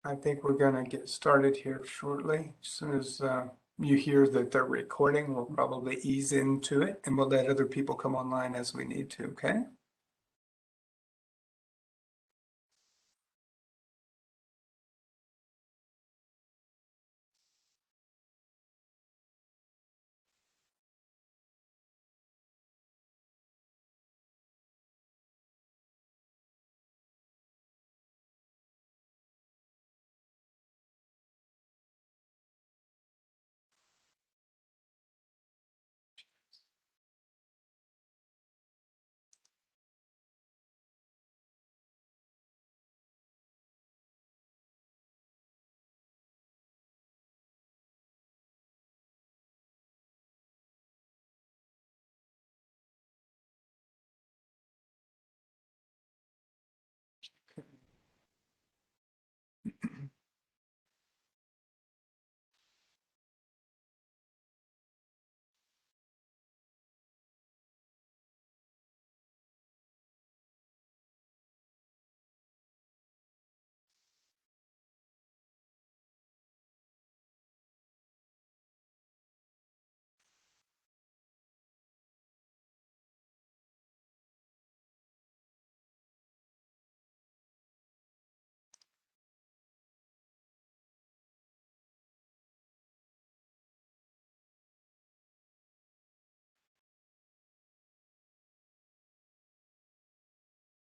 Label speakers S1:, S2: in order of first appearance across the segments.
S1: I think we're going to get started here shortly. As soon as you hear that they're recording, we'll probably ease into it and we'll let other people come online as we need to, okay?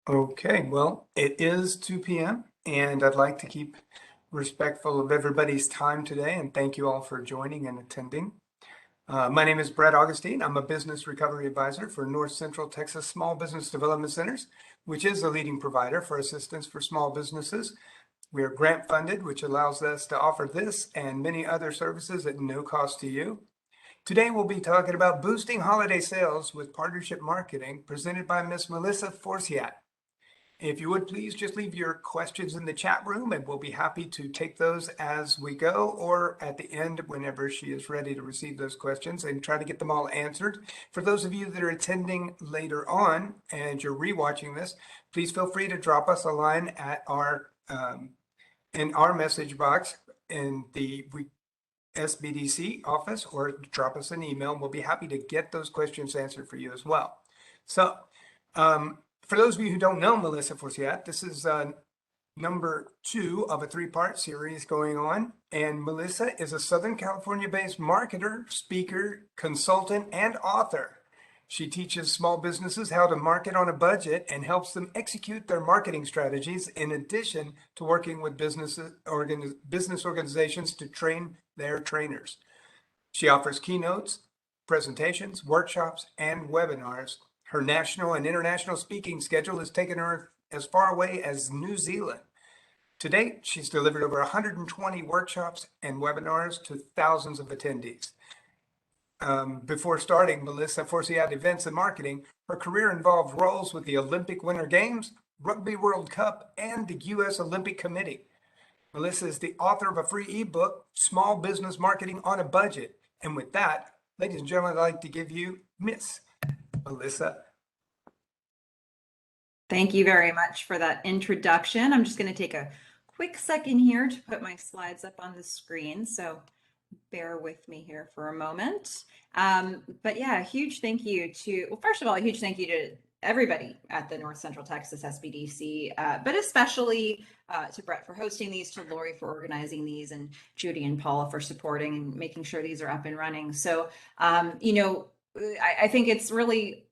S1: Okay, well, it is 2 p.m. and I'd like to keep respectful of everybody's time today and thank you all for joining and attending. My name is Brett Augustine. I'm a business recovery advisor for North Central Texas Small Business Development Centers, which is a leading provider for assistance for small businesses. We are grant funded, which allows us to offer this and many other services at no cost to you. Today, we'll be talking about boosting holiday sales with partnership marketing presented by Miss Melissa Forsyth. If you would please just leave your questions in the chat room and we'll be happy to take those as we go or at the end whenever she is ready to receive those questions and try to get them all answered. For those of you that are attending later on and you're rewatching this, please feel free to drop us a line at our in our message box in the SBDC office or drop us an email. We'll be happy to get those questions answered for you as well. So, for those of you who don't know Melissa Forsyth, this is number 2 of a 3-part series going on. And Melissa is a Southern California-based marketer, speaker, consultant, and author. She teaches small businesses how to market on a budget and helps them execute their marketing strategies in addition to working with business organizations to train their trainers. She offers keynotes, presentations, workshops, and webinars. Her national and international speaking schedule has taken her as far away as New Zealand. To date, she's delivered over 120 workshops and webinars to thousands of attendees. Before starting Melissa Forsyth Events and Marketing, her career involved roles with the Olympic Winter Games, Rugby World Cup, and the U.S. Olympic Committee. Melissa is the author of a free ebook, Small Business Marketing on a Budget. And with that, ladies and gentlemen, I'd like to give you Miss Melissa.
S2: Thank you very much for that introduction. I'm just going to take a quick second here to put my slides up on the screen. So bear with me here for a moment. But yeah, a huge thank you to, well, first of all, a huge thank you to everybody at the North Central Texas SBDC, but especially to Brett for hosting these, to Lori for organizing these, and Judy and Paula for supporting and making sure these are up and running. So, you know, I think it's really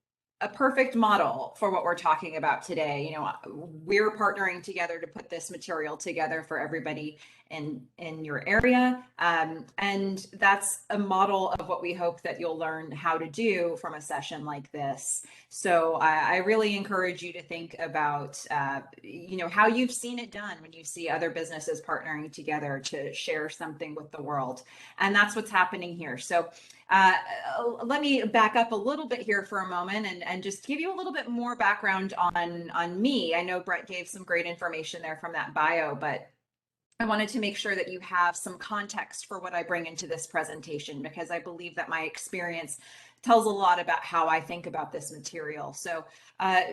S2: a perfect model for what we're talking about today. You know, we're partnering together to put this material together for everybody in your area. And that's a model of what we hope that you'll learn how to do from a session like this. So I really encourage you to think about, you know, how you've seen it done when you see other businesses partnering together to share something with the world. And that's what's happening here. So let me back up a little bit here for a moment and just give you a little bit more background on me. I know Brett gave some great information there from that bio, but I wanted to make sure that you have some context for what I bring into this presentation, because I believe that my experience tells a lot about how I think about this material. So,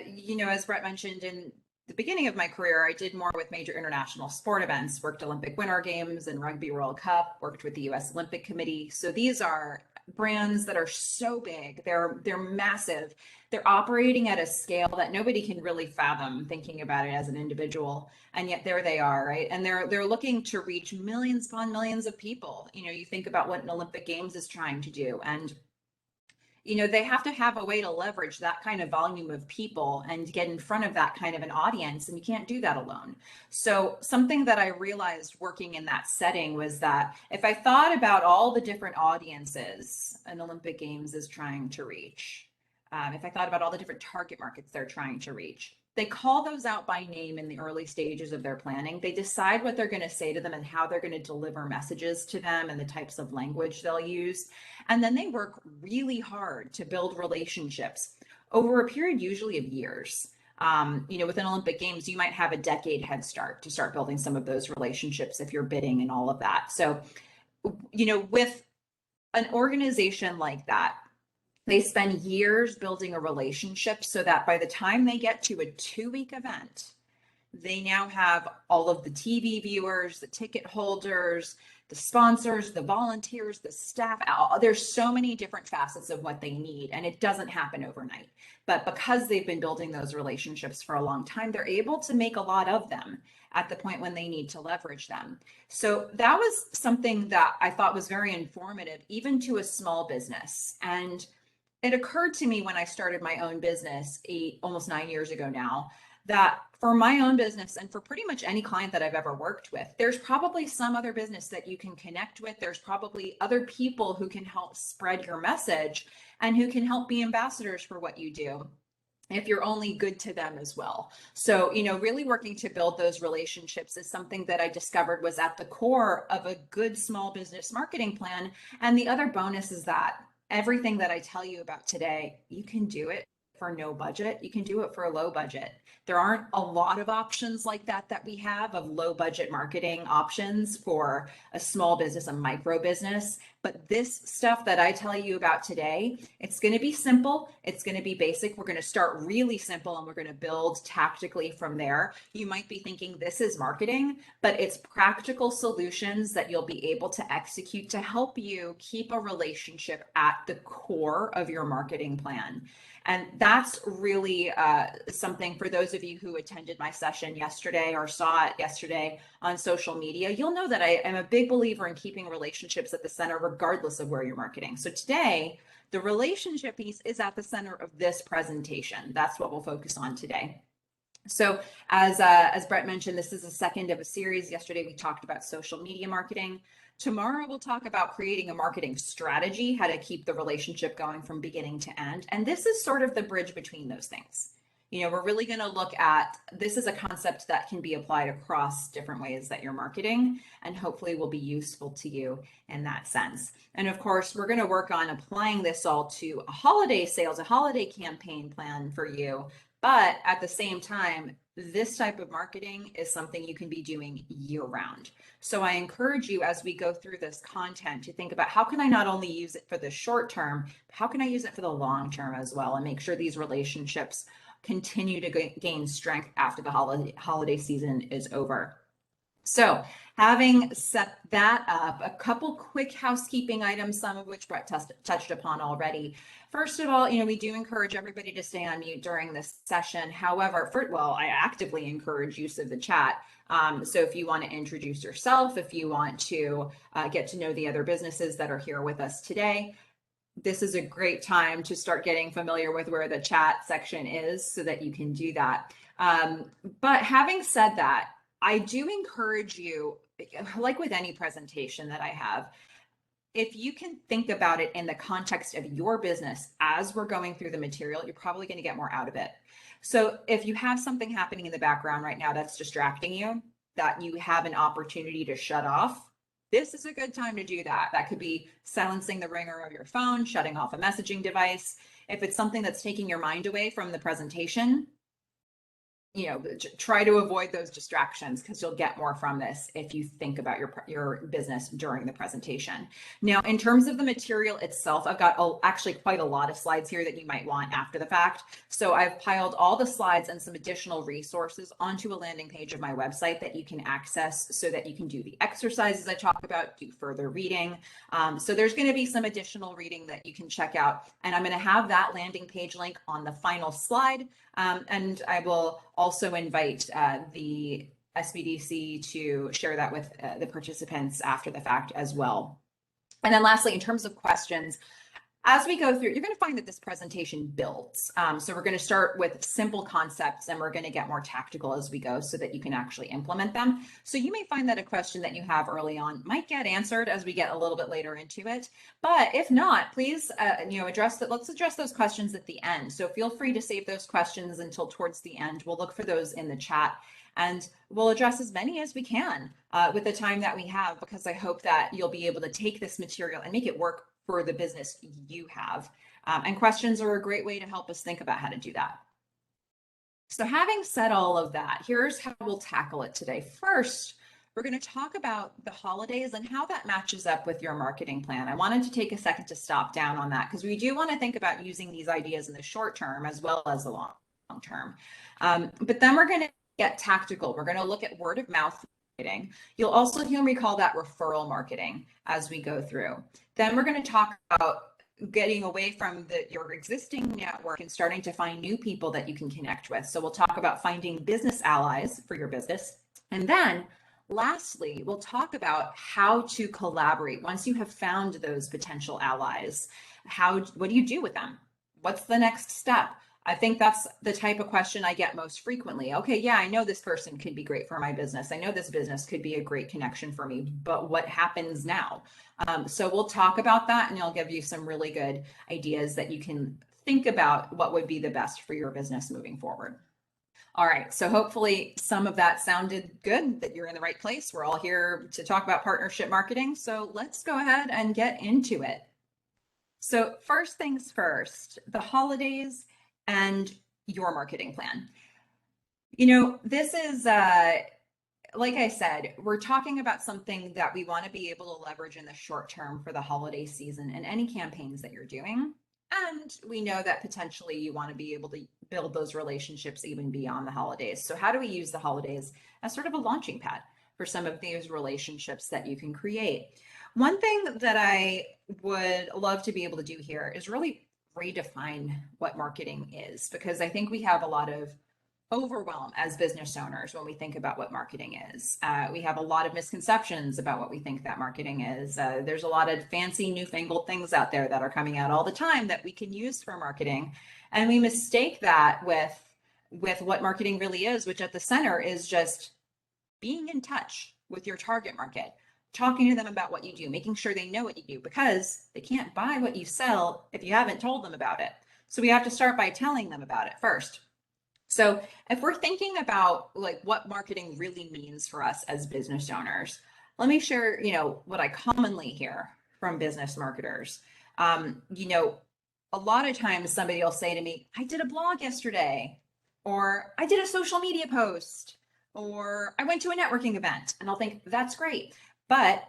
S2: you know, as Brett mentioned in the beginning of my career, I did more with major international sport events, worked Olympic Winter Games and Rugby World Cup, worked with the US Olympic Committee. So these are brands that are so big. They're massive. They're operating at a scale that nobody can really fathom thinking about it as an individual. And yet there they are, right? And they're looking to reach millions upon millions of people. You think about what an Olympic Games is trying to do, and they have to have a way to leverage that kind of volume of people and get in front of that kind of an audience, and you can't do that alone. So something that I realized working in that setting was that if I thought about all the different audiences an Olympic Games is trying to reach, if I thought about all the different target markets they're trying to reach, they call those out by name in the early stages of their planning. They decide what they're going to say to them and how they're going to deliver messages to them and the types of language they'll use. And then they work really hard to build relationships over a period usually of years. Within Olympic Games, you might have a decade head start to start building some of those relationships if you're bidding and all of that. So, with an organization like that, they spend years building a relationship so that by the time they get to a 2-week event, they now have all of the TV viewers, the ticket holders, the sponsors, the volunteers, the staff. There's so many different facets of what they need, and it doesn't happen overnight. But because they've been building those relationships for a long time, they're able to make a lot of them at the point when they need to leverage them. So that was something that I thought was very informative, even to a small business. And it occurred to me when I started my own business almost 9 years ago now, that for my own business and for pretty much any client that I've ever worked with, there's probably some other business that you can connect with. There's probably other people who can help spread your message and who can help be ambassadors for what you do, if you're only good to them as well. So, really working to build those relationships is something that I discovered was at the core of a good small business marketing plan. And the other bonus is that everything that I tell you about today, you can do it for no budget. You can do it for a low budget. There aren't a lot of options like that we have of low budget marketing options for a small business, a micro business. But this stuff that I tell you about today, it's going to be simple. It's going to be basic. We're going to start really simple and we're going to build tactically from there. You might be thinking this is marketing, but it's practical solutions that you'll be able to execute to help you keep a relationship at the core of your marketing plan. And that's really something for those of you who attended my session yesterday or saw it yesterday on social media. You'll know that I am a big believer in keeping relationships at the center, regardless of where you're marketing. So today, the relationship piece is at the center of this presentation. That's what we'll focus on today. So as Brett mentioned, this is the second of a series. Yesterday, we talked about social media marketing. Tomorrow, we'll talk about creating a marketing strategy, how to keep the relationship going from beginning to end. And this is sort of the bridge between those things. We're really going to look at, this is a concept that can be applied across different ways that you're marketing, and hopefully will be useful to you in that sense. And of course, we're going to work on applying this all to a holiday sales, a holiday campaign plan for you. But at the same time, this type of marketing is something you can be doing year round. So I encourage you as we go through this content to think about how can I not only use it for the short term, how can I use it for the long term as well, and make sure these relationships continue to gain strength after the holiday season is over. So having set that up, a couple quick housekeeping items, some of which Brett touched upon already. First of all, we do encourage everybody to stay on mute during this session. However, I actively encourage use of the chat. So if you want to introduce yourself, if you want to get to know the other businesses that are here with us today, this is a great time to start getting familiar with where the chat section is so that you can do that. But having said that, I do encourage you, like with any presentation that I have, if you can think about it in the context of your business as we're going through the material, you're probably going to get more out of it. So if you have something happening in the background right now that's distracting you, that you have an opportunity to shut off, this is a good time to do that. That could be silencing the ringer of your phone, shutting off a messaging device. If it's something that's taking your mind away from the presentation, try to avoid those distractions because you'll get more from this if you think about your business during the presentation. Now, in terms of the material itself, I've got actually quite a lot of slides here that you might want after the fact. So I've piled all the slides and some additional resources onto a landing page of my website that you can access so that you can do the exercises I talk about, do further reading. So there's going to be some additional reading that you can check out. And I'm going to have that landing page link on the final slide. And I will also invite the SBDC to share that with the participants after the fact as well. And then lastly, in terms of questions, as we go through, you're going to find that this presentation builds. So we're going to start with simple concepts and we're going to get more tactical as we go so that you can actually implement them. So you may find that a question that you have early on might get answered as we get a little bit later into it. But if not, please, let's address those questions at the end. So feel free to save those questions until towards the end. We'll look for those in the chat and we'll address as many as we can with the time that we have, because I hope that you'll be able to take this material and make it work for the business you have. And questions are a great way to help us think about how to do that. So having said all of that, here's how we'll tackle it today. First, we're going to talk about the holidays and how that matches up with your marketing plan. I wanted to take a second to stop down on that because we do want to think about using these ideas in the short term as well as the long term. But then we're going to get tactical. We're going to look at word of mouth marketing. You'll also hear me call that referral marketing as we go through. Then we're going to talk about getting away from your existing network and starting to find new people that you can connect with. So we'll talk about finding business allies for your business. And then lastly, we'll talk about how to collaborate. Once you have found those potential allies, what do you do with them? What's the next step? I think that's the type of question I get most frequently. Okay, yeah, I know this person could be great for my business. I know this business could be a great connection for me, but what happens now? So we'll talk about that and I'll give you some really good ideas that you can think about what would be the best for your business moving forward. All right, so hopefully some of that sounded good, that you're in the right place. We're all here to talk about partnership marketing. So let's go ahead and get into it. So first things first, the holidays and your marketing plan. This is, like I said, we're talking about something that we want to be able to leverage in the short term for the holiday season and any campaigns that you're doing. And we know that potentially you want to be able to build those relationships even beyond the holidays. So how do we use the holidays as sort of a launching pad for some of these relationships that you can create? One thing that I would love to be able to do here is really redefine what marketing is, because I think we have a lot of overwhelm as business owners when we think about what marketing is. We have a lot of misconceptions about what we think that marketing is. There's a lot of fancy newfangled things out there that are coming out all the time that we can use for marketing. And we mistake that with what marketing really is, which at the center is just being in touch with your target market, talking to them about what you do, making sure they know what you do, because they can't buy what you sell if you haven't told them about it. So we have to start by telling them about it first. So if we're thinking about like what marketing really means for us as business owners, let me share, what I commonly hear from business marketers. A lot of times somebody will say to me, I did a blog yesterday, or I did a social media post, or I went to a networking event. And I'll think, that's great. But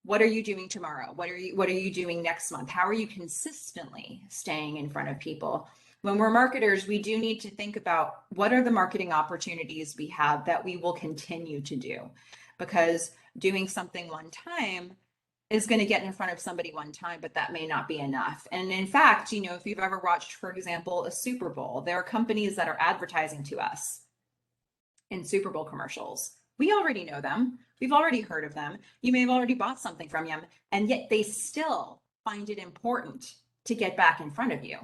S2: what are you doing tomorrow? What are you doing next month? How are you consistently staying in front of people? When we're marketers, we do need to think about what are the marketing opportunities we have that we will continue to do, because doing something one time is going to get in front of somebody one time, but that may not be enough. And in fact, if you've ever watched, for example, a Super Bowl, there are companies that are advertising to us in Super Bowl commercials. We already know them. We've already heard of them. You may have already bought something from them, and yet they still find it important to get back in front of you.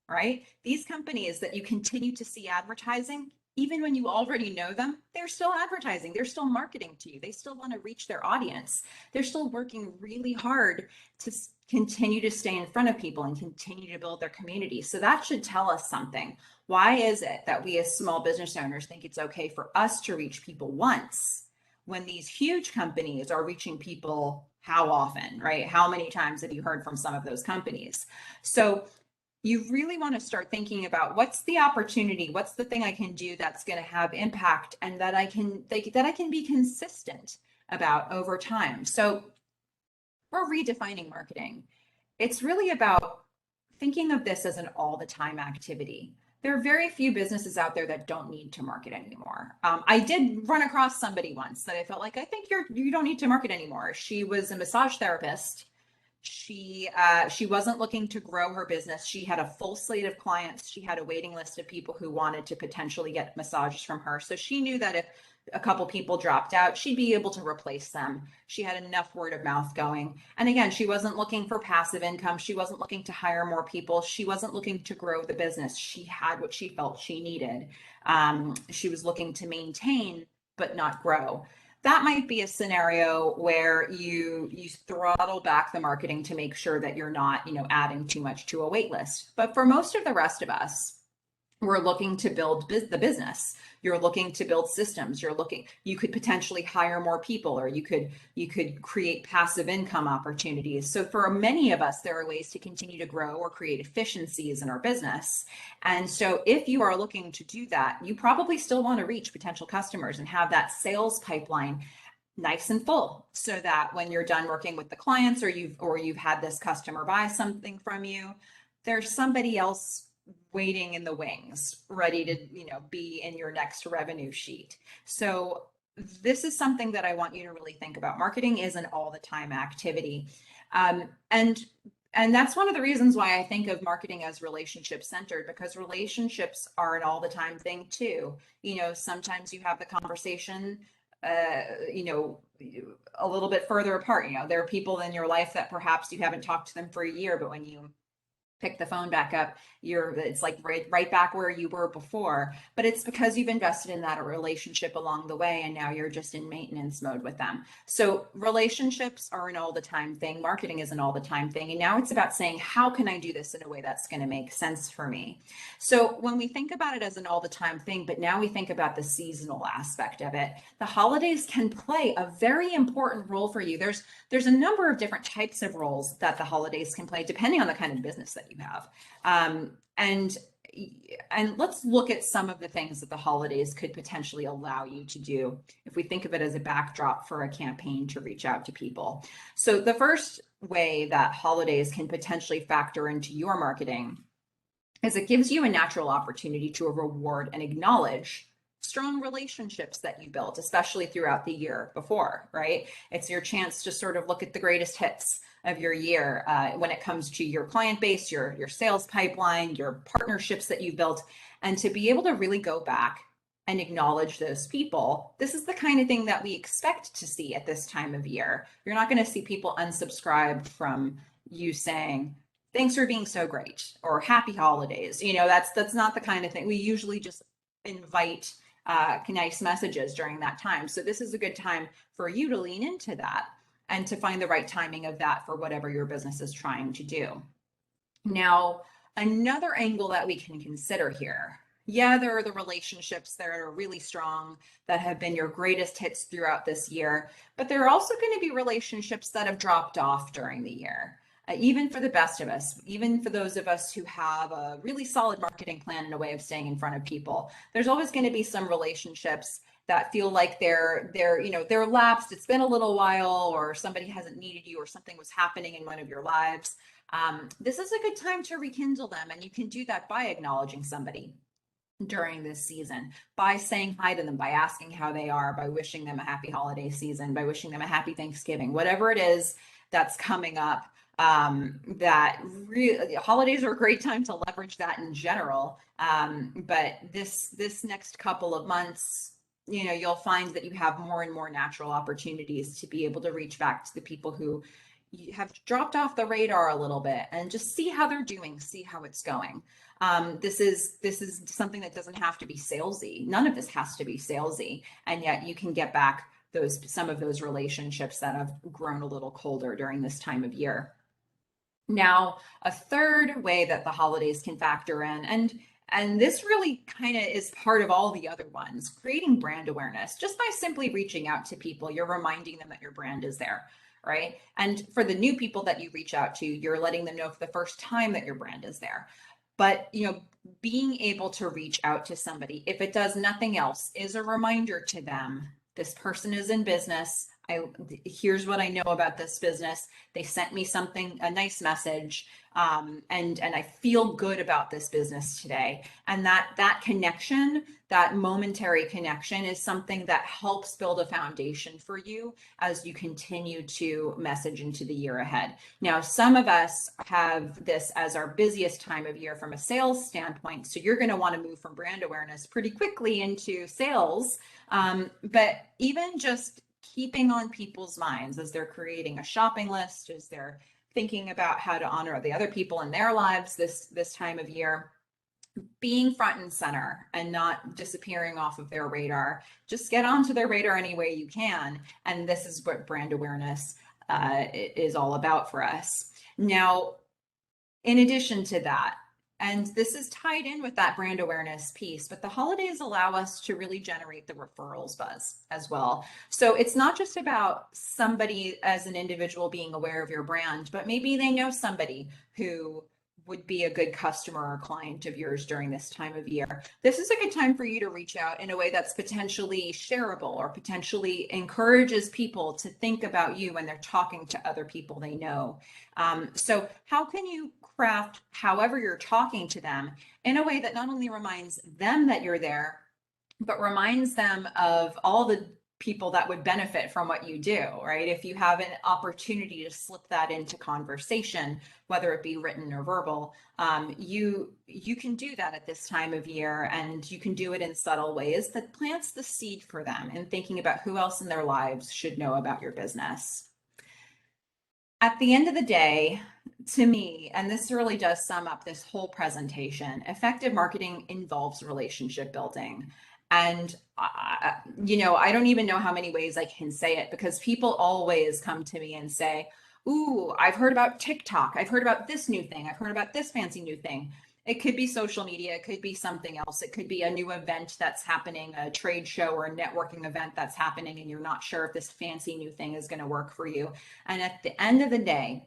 S2: Right? These companies that you continue to see advertising, even when you already know them, they're still advertising. They're still marketing to you. They still want to reach their audience. They're still working really hard to continue to stay in front of people and continue to build their community. So that should tell us something. Why is it that we as small business owners think it's okay for us to reach people once when these huge companies are reaching people how often, right? How many times have you heard from some of those companies? So you really want to start thinking about what's the opportunity, what's the thing I can do that's going to have impact and that I can be consistent about over time. So for redefining marketing, it's really about thinking of this as an all the time activity. There are very few businesses out there that don't need to market anymore. I did run across somebody once that I felt like, I think you don't need to market anymore. She was a massage therapist. She wasn't looking to grow her business. She had a full slate of clients. She had a waiting list of people who wanted to potentially get massages from her. So she knew that if a couple people dropped out, she'd be able to replace them. She had enough word of mouth going. And again, she wasn't looking for passive income. She wasn't looking to hire more people. She wasn't looking to grow the business. She had what she felt she needed. She was looking to maintain, but not grow. That might be a scenario where you throttle back the marketing to make sure that you're not, adding too much to a wait list. But for most of the rest of us, we're looking to build the business. You're looking to build systems. You could potentially hire more people, or you could create passive income opportunities. So for many of us, there are ways to continue to grow or create efficiencies in our business. And so if you are looking to do that, you probably still want to reach potential customers and have that sales pipeline nice and full, so that when you're done working with the clients, or you've had this customer buy something from you, there's somebody else waiting in the wings, ready to, be in your next revenue sheet. So this is something that I want you to really think about. Marketing is an all the time activity. And that's one of the reasons why I think of marketing as relationship centered, because relationships are an all the time thing too. Sometimes you have the conversation, a little bit further apart. There are people in your life that perhaps you haven't talked to them for a year, but when you pick the phone back up, it's like right back where you were before. But it's because you've invested in that relationship along the way, and now you're just in maintenance mode with them. So relationships are an all the time thing. Marketing is an all the time thing. And now it's about saying, how can I do this in a way that's going to make sense for me? So when we think about it as an all the time thing, but now we think about the seasonal aspect of it, the holidays can play a very important role for you. There's a number of different types of roles that the holidays can play depending on the kind of business that you have. And let's look at some of the things that the holidays could potentially allow you to do if we think of it as a backdrop for a campaign to reach out to people. So the first way that holidays can potentially factor into your marketing is it gives you a natural opportunity to reward and acknowledge strong relationships that you built, especially throughout the year before, right? It's your chance to sort of look at the greatest hits of your year when it comes to your client base, your sales pipeline, your partnerships that you built, and to be able to really go back and acknowledge those people. This is the kind of thing that we expect to see at this time of year. You're not going to see people unsubscribed from you saying, thanks for being so great, or happy holidays. That's not the kind of thing. We usually just invite nice messages during that time. So this is a good time for you to lean into that and to find the right timing of that for whatever your business is trying to do. Now, another angle that we can consider here, there are the relationships that are really strong, that have been your greatest hits throughout this year, but there are also going to be relationships that have dropped off during the year. Even for the best of us, even for those of us who have a really solid marketing plan and a way of staying in front of people, there's always going to be some relationships that feel like they're lapsed. It's been a little while, or somebody hasn't needed you, or something was happening in one of your lives. This is a good time to rekindle them, and you can do that by acknowledging somebody during this season, by saying hi to them, by asking how they are, by wishing them a happy holiday season, by wishing them a happy Thanksgiving, whatever it is that's coming up. That really, holidays are a great time to leverage that in general. But this next couple of months, you'll find that you have more and more natural opportunities to be able to reach back to the people who have dropped off the radar a little bit, and just see how they're doing, see how it's going. This is something that doesn't have to be salesy. None of this has to be salesy, and yet you can get back some of those relationships that have grown a little colder during this time of year. Now, a third way that the holidays can factor in, and this really kind of is part of all the other ones, creating brand awareness. Just by simply reaching out to people, you're reminding them that your brand is there. right? And for the new people that you reach out to, you're letting them know for the first time that your brand is there. But, being able to reach out to somebody, if it does nothing else, is a reminder to them, this person is in business. Here's what I know about this business. They sent me something, a nice message, and I feel good about this business today. And that connection, that momentary connection, is something that helps build a foundation for you as you continue to message into the year ahead. Now, some of us have this as our busiest time of year from a sales standpoint. So you're going to want to move from brand awareness pretty quickly into sales. But even just keeping on people's minds as they're creating a shopping list, as they're thinking about how to honor the other people in their lives this time of year, being front and center and not disappearing off of their radar. Just get onto their radar any way you can. And this is what brand awareness is all about for us. Now, in addition to that, and this is tied in with that brand awareness piece, but the holidays allow us to really generate the referrals buzz as well. So it's not just about somebody as an individual being aware of your brand, but maybe they know somebody who would be a good customer or client of yours during this time of year. This is a good time for you to reach out in a way that's potentially shareable or potentially encourages people to think about you when they're talking to other people they know. So how can you craft however you're talking to them in a way that not only reminds them that you're there, but reminds them of all the people that would benefit from what you do, right? If you have an opportunity to slip that into conversation, whether it be written or verbal, you can do that at this time of year, and you can do it in subtle ways that plants the seed for them and thinking about who else in their lives should know about your business. At the end of the day, to me, and this really does sum up this whole presentation, effective marketing involves relationship building. And, I don't even know how many ways I can say it, because people always come to me and say, ooh, I've heard about TikTok. I've heard about this new thing. I've heard about this fancy new thing. It could be social media. It could be something else. It could be a new event that's happening, a trade show or a networking event that's happening, and you're not sure if this fancy new thing is going to work for you. And at the end of the day,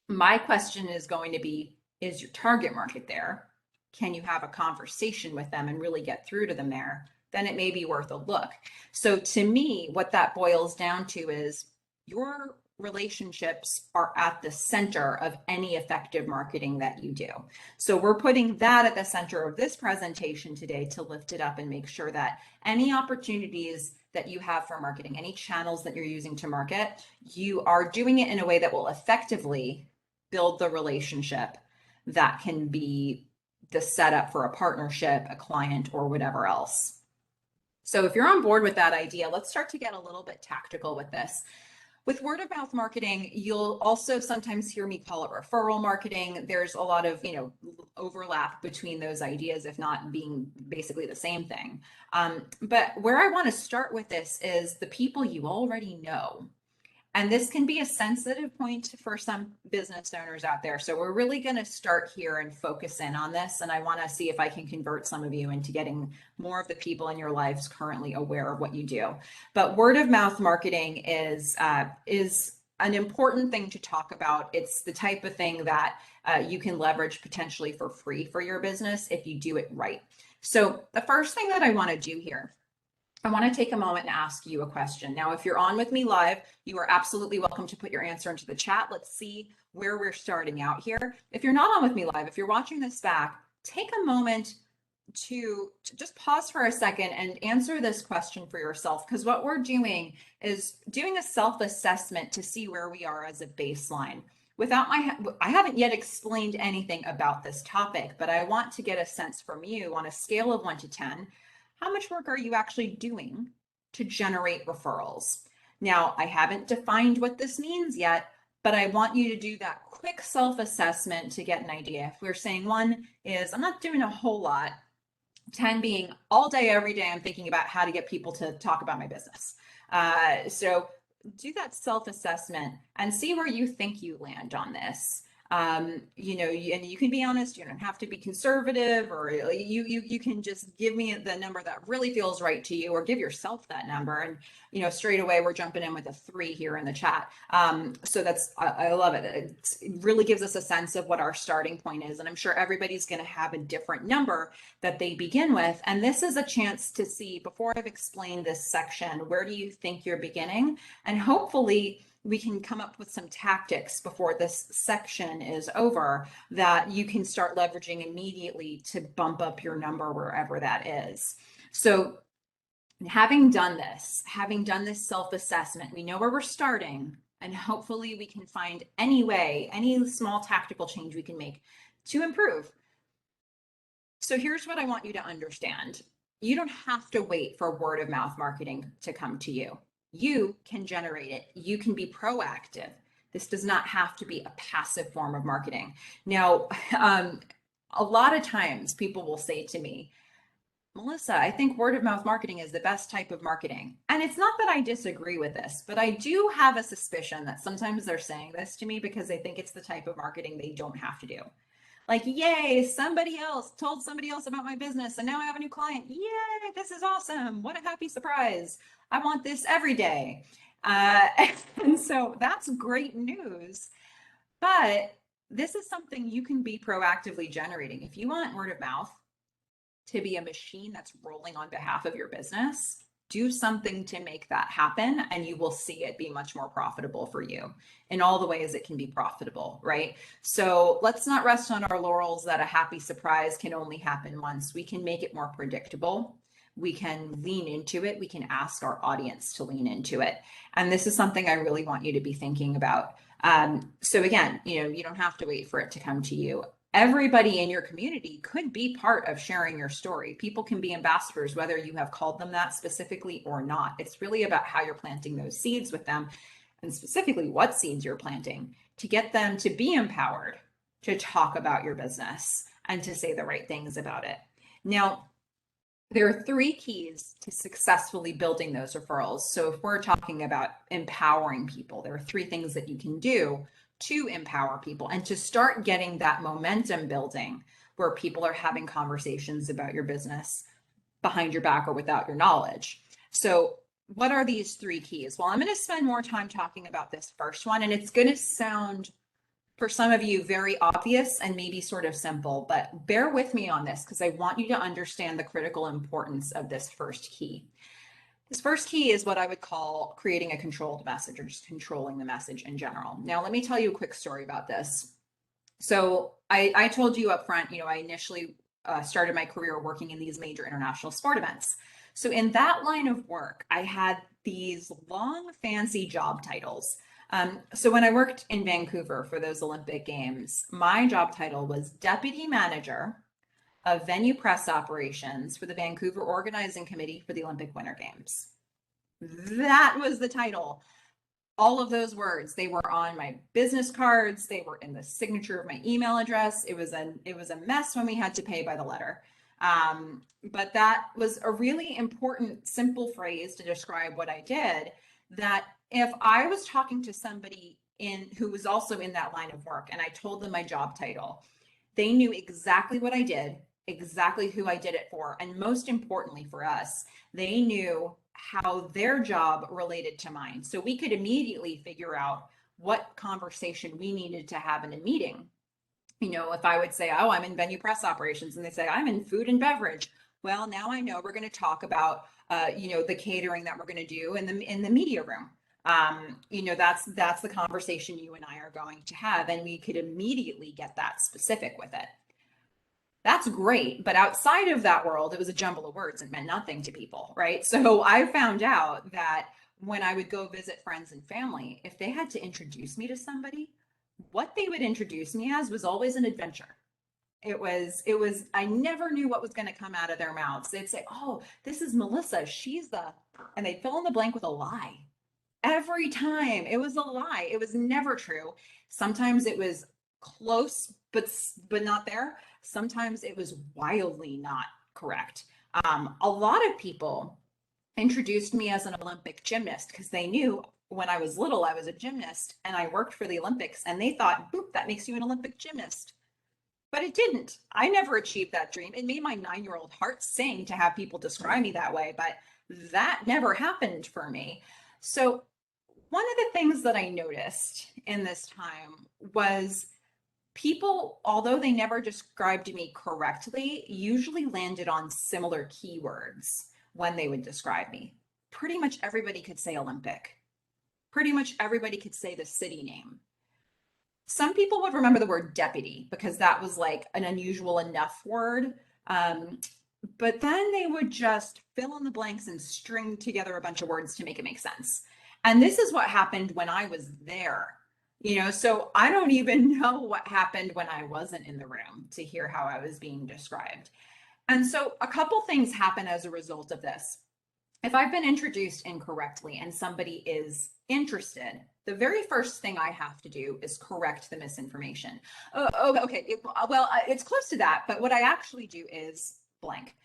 S2: my question is going to be, is your target market there? Can you have a conversation with them and really get through to them there? Then it may be worth a look. So to me, what that boils down to is your relationships are at the center of any effective marketing that you do. So we're putting that at the center of this presentation today to lift it up and make sure that any opportunities that you have for marketing, any channels that you're using to market, you are doing it in a way that will effectively build the relationship that can be the setup for a partnership, a client, or whatever else. So if you're on board with that idea, let's start to get a little bit tactical with this. With word of mouth marketing, you'll also sometimes hear me call it referral marketing. There's a lot of, overlap between those ideas, if not being basically the same thing. But where I want to start with this is the people you already know. And this can be a sensitive point for some business owners out there. So we're really going to start here and focus in on this. And I want to see if I can convert some of you into getting more of the people in your lives currently aware of what you do. But word of mouth marketing is an important thing to talk about. It's the type of thing that you can leverage potentially for free for your business if you do it right. So the first thing that I want to do here, I want to take a moment and ask you a question. Now, if you're on with me live, you are absolutely welcome to put your answer into the chat. Let's see where we're starting out here. If you're not on with me live, if you're watching this back, take a moment to just pause for a second and answer this question for yourself, because what we're doing is doing a self-assessment to see where we are as a baseline. I haven't yet explained anything about this topic, but I want to get a sense from you on a scale of 1 to 10. How much work are you actually doing to generate referrals? Now, I haven't defined what this means yet, but I want you to do that quick self-assessment to get an idea. If we're saying 1 is, I'm not doing a whole lot, 10 being all day, every day, I'm thinking about how to get people to talk about my business. So do that self-assessment and see where you think you land on this. And you can be honest, you don't have to be conservative, or you can just give me the number that really feels right to you, or give yourself that number. And, straight away, we're jumping in with a 3 here in the chat. So I love it. It really gives us a sense of what our starting point is. And I'm sure everybody's going to have a different number that they begin with. And this is a chance to see, before I've explained this section, where do you think you're beginning? And hopefully we can come up with some tactics before this section is over that you can start leveraging immediately to bump up your number wherever that is. So having done this self-assessment, we know where we're starting, and hopefully we can find any small tactical change we can make to improve. So here's what I want you to understand. You don't have to wait for word of mouth marketing to come to you. You can generate it. You can be proactive. This does not have to be a passive form of marketing. Now, a lot of times people will say to me, Melissa, I think word of mouth marketing is the best type of marketing. And it's not that I disagree with this, but I do have a suspicion that sometimes they're saying this to me because they think it's the type of marketing they don't have to do. Like, yay, somebody else told somebody else about my business and now I have a new client. Yay, this is awesome. What a happy surprise. I want this every day. Uh, and so that's great news. But this is something you can be proactively generating. If you want word of mouth to be a machine that's rolling on behalf of your business, do something to make that happen, and you will see it be much more profitable for you in all the ways it can be profitable, right? So let's not rest on our laurels that a happy surprise can only happen once. We can make it more predictable. We can lean into it. We can ask our audience to lean into it. And this is something I really want you to be thinking about. So again, you don't have to wait for it to come to you. Everybody in your community could be part of sharing your story. People can be ambassadors, whether you have called them that specifically or not. It's really about how you're planting those seeds with them, and specifically what seeds you're planting to get them to be empowered to talk about your business and to say the right things about it. Now, there are 3 keys to successfully building those referrals. So if we're talking about empowering people, there are 3 things that you can do to empower people and to start getting that momentum building where people are having conversations about your business behind your back or without your knowledge. So what are these 3 keys? Well, I'm going to spend more time talking about this first one, and it's going to sound for some of you very obvious and maybe sort of simple, but bear with me on this because I want you to understand the critical importance of this first key. This first key is what I would call creating a controlled message, or just controlling the message in general. Now, let me tell you a quick story about this. So I told you up front, I initially started my career working in these major international sport events. So in that line of work, I had these long, fancy job titles. So when I worked in Vancouver for those Olympic Games, my job title was Deputy Manager of Venue Press Operations for the Vancouver Organizing Committee for the Olympic Winter Games. That was the title. All of those words, they were on my business cards, they were in the signature of my email address. It was a mess when we had to pay by the letter. But that was a really important, simple phrase to describe what I did, that if I was talking to somebody who was also in that line of work and I told them my job title, they knew exactly what I did, exactly who I did it for, and most importantly for us, they knew how their job related to mine. So we could immediately figure out what conversation we needed to have in a meeting. If I would say, oh, I'm in venue press operations, and they say, I'm in food and beverage. Well, now I know we're going to talk about, the catering that we're going to do in the media room. That's the conversation you and I are going to have, and we could immediately get that specific with it. That's great, but outside of that world, it was a jumble of words and meant nothing to people, right? So I found out that when I would go visit friends and family, if they had to introduce me to somebody, what they would introduce me as was always an adventure. I never knew what was going to come out of their mouths. They'd say, oh, this is Melissa. And they'd fill in the blank with a lie. Every time it was a lie. It was never true. Sometimes it was close, but not there. Sometimes it was wildly not correct. A lot of people introduced me as an Olympic gymnast because they knew when I was little, I was a gymnast and I worked for the Olympics, and they thought, boop, that makes you an Olympic gymnast. But it didn't. I never achieved that dream. It made my 9-year-old heart sing to have people describe me that way, but that never happened for me. So, one of the things that I noticed in this time was people, although they never described me correctly, usually landed on similar keywords when they would describe me. Pretty much everybody could say Olympic. Pretty much everybody could say the city name. Some people would remember the word deputy because that was like an unusual enough word. Um, but then they would just fill in the blanks and string together a bunch of words to make it make sense. And this is what happened when I was there. So I don't even know what happened when I wasn't in the room to hear how I was being described. And so a couple things happen as a result of this. If I've been introduced incorrectly and somebody is interested, the very first thing I have to do is correct the misinformation. Okay. It's close to that, but what I actually do is blank.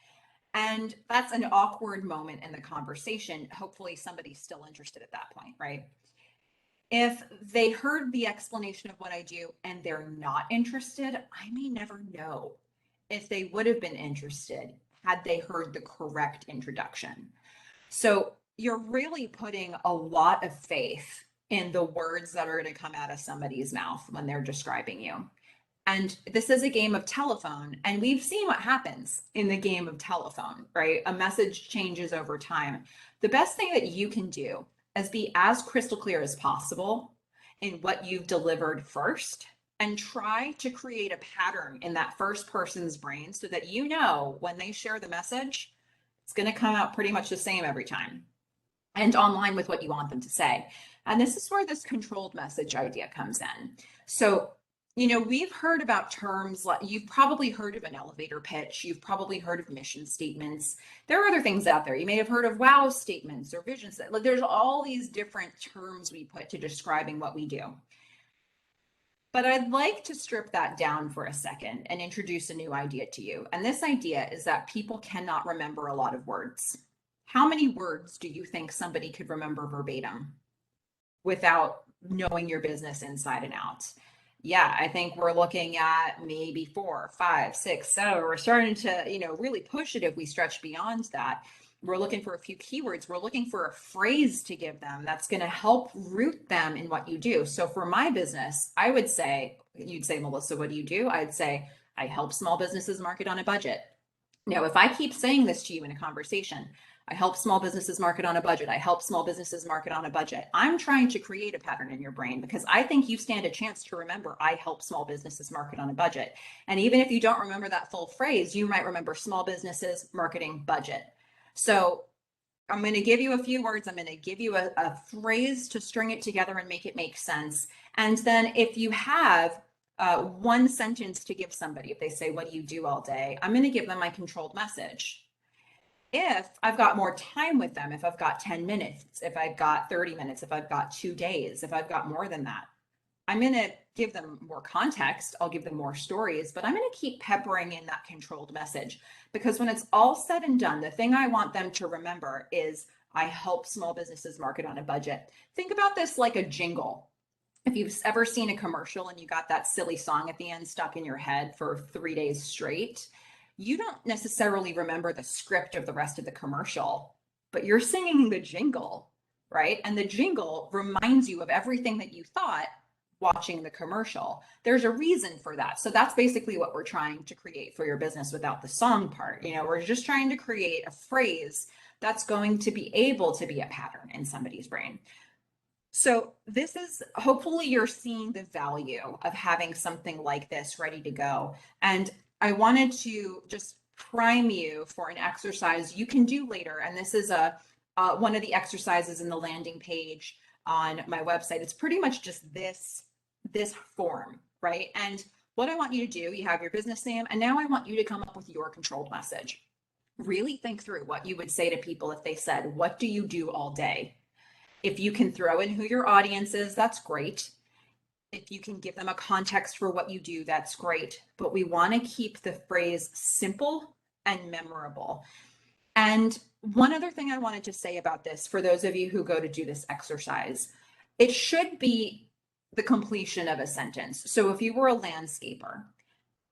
S2: And that's an awkward moment in the conversation. Hopefully, somebody's still interested at that point, right? If they heard the explanation of what I do and they're not interested, I may never know if they would have been interested had they heard the correct introduction. So you're really putting a lot of faith in the words that are going to come out of somebody's mouth when they're describing you. And this is a game of telephone, and we've seen what happens in the game of telephone, right? A message changes over time. The best thing that you can do is be as crystal clear as possible in what you've delivered first, and try to create a pattern in that first person's brain so that when they share the message, it's going to come out pretty much the same every time and online with what you want them to say. And this is where this controlled message idea comes in. So, we've heard about terms like, you've probably heard of an elevator pitch. You've probably heard of mission statements. There are other things out there. You may have heard of wow statements or vision statements. Like, there's all these different terms we put to describing what we do. But I'd like to strip that down for a second and introduce a new idea to you. And this idea is that people cannot remember a lot of words. How many words do you think somebody could remember verbatim without knowing your business inside and out? Yeah, I think we're looking at maybe 4, 5, 6, 7. We're starting to, really push it if we stretch beyond that. We're looking for a few keywords. We're looking for a phrase to give them that's going to help root them in what you do. So for my business, I would say, you'd say, Melissa, what do you do? I'd say, I help small businesses market on a budget. Now, if I keep saying this to you in a conversation, I help small businesses market on a budget. I help small businesses market on a budget. I'm trying to create a pattern in your brain because I think you stand a chance to remember I help small businesses market on a budget. And even if you don't remember that full phrase, you might remember small businesses marketing budget. So I'm going to give you a few words. I'm going to give you a phrase to string it together and make it make sense. And then if you have one sentence to give somebody, if they say, what do you do all day? I'm going to give them my controlled message. If I've got more time with them, if I've got 10 minutes, if I've got 30 minutes, if I've got 2 days, if I've got more than that, I'm going to give them more context. I'll give them more stories, but I'm going to keep peppering in that controlled message because when it's all said and done, the thing I want them to remember is I help small businesses market on a budget. Think about this like a jingle. If you've ever seen a commercial and you got that silly song at the end stuck in your head for 3 days straight, you don't necessarily remember the script of the rest of the commercial, but you're singing the jingle, right? And the jingle reminds you of everything that you thought watching the commercial. There's a reason for that. So that's basically what we're trying to create for your business without the song part. We're just trying to create a phrase that's going to be able to be a pattern in somebody's brain. So this is, hopefully you're seeing the value of having something like this ready to go. And I wanted to just prime you for an exercise you can do later. And this is one of the exercises in the landing page on my website. It's pretty much just this form, right? And what I want you to do, you have your business name, and now I want you to come up with your controlled message. Really think through what you would say to people if they said, what do you do all day? If you can throw in who your audience is, that's great. If you can give them a context for what you do, that's great. But we want to keep the phrase simple and memorable. And one other thing I wanted to say about this, for those of you who go to do this exercise, it should be the completion of a sentence. So if you were a landscaper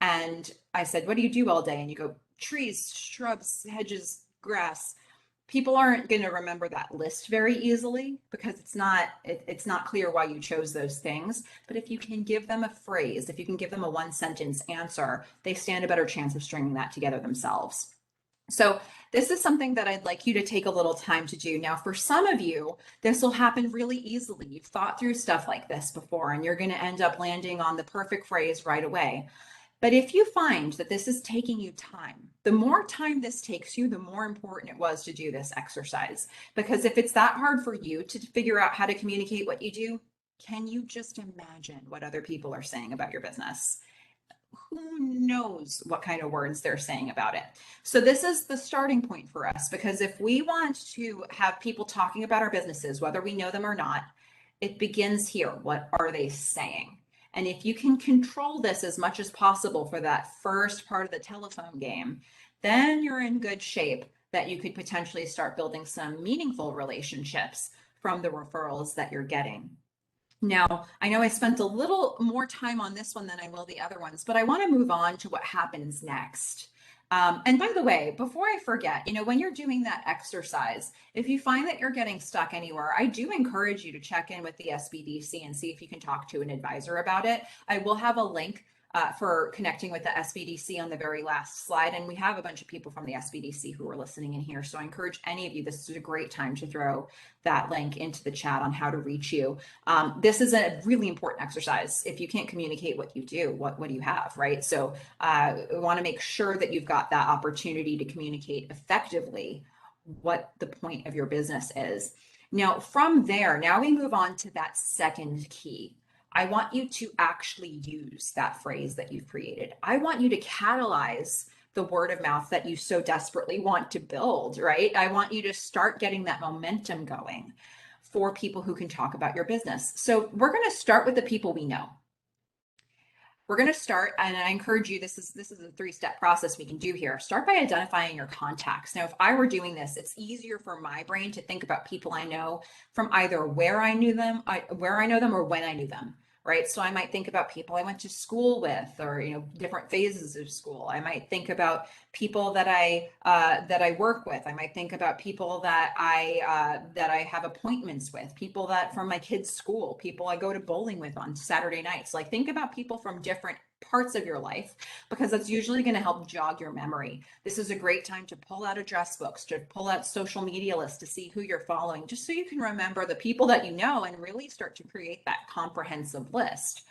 S2: and I said, what do you do all day? And you go, trees, shrubs, hedges, grass. People aren't going to remember that list very easily because it's not clear why you chose those things. But if you can give them a phrase, if you can give them a one sentence answer, they stand a better chance of stringing that together themselves. So this is something that I'd like you to take a little time to do. Now, for some of you, this will happen really easily. You've thought through stuff like this before, and you're going to end up landing on the perfect phrase right away. But if you find that this is taking you time, the more time this takes you, the more important it was to do this exercise. Because if it's that hard for you to figure out how to communicate what you do, can you just imagine what other people are saying about your business? Who knows what kind of words they're saying about it. So this is the starting point for us, because if we want to have people talking about our businesses, whether we know them or not, it begins here. What are they saying? And if you can control this as much as possible for that first part of the telephone game, then you're in good shape that you could potentially start building some meaningful relationships from the referrals that you're getting. Now, I know I spent a little more time on this one than I will the other ones, but I want to move on to what happens next. And by the way, before I forget, when you're doing that exercise, if you find that you're getting stuck anywhere, I do encourage you to check in with the SBDC and see if you can talk to an advisor about it. I will have a link for connecting with the SBDC on the very last slide. And we have a bunch of people from the SBDC who are listening in here. So I encourage any of you, this is a great time to throw that link into the chat on how to reach you. This is a really important exercise. If you can't communicate what you do, what do you have, right? So we want to make sure that you've got that opportunity to communicate effectively what the point of your business is. Now, from there, now we move on to that second key. I want you to actually use that phrase that you've created. I want you to catalyze the word of mouth that you so desperately want to build, right? I want you to start getting that momentum going for people who can talk about your business. So we're going to start with the people we know. We're going to start, and I encourage you, this is a 3-step process we can do here. Start by identifying your contacts. Now, if I were doing this, it's easier for my brain to think about people I know from either where I know them or when I knew them. Right. So I might think about people I went to school with, or, different phases of school. I might think about people that I work with. I might think about people that I have appointments with, people that from my kids' school, people I go to bowling with on Saturday nights. Like, think about people from different parts of your life, because that's usually going to help jog your memory. This is a great time to pull out address books, to pull out social media lists, to see who you're following, just so you can remember the people that you know and really start to create that comprehensive list.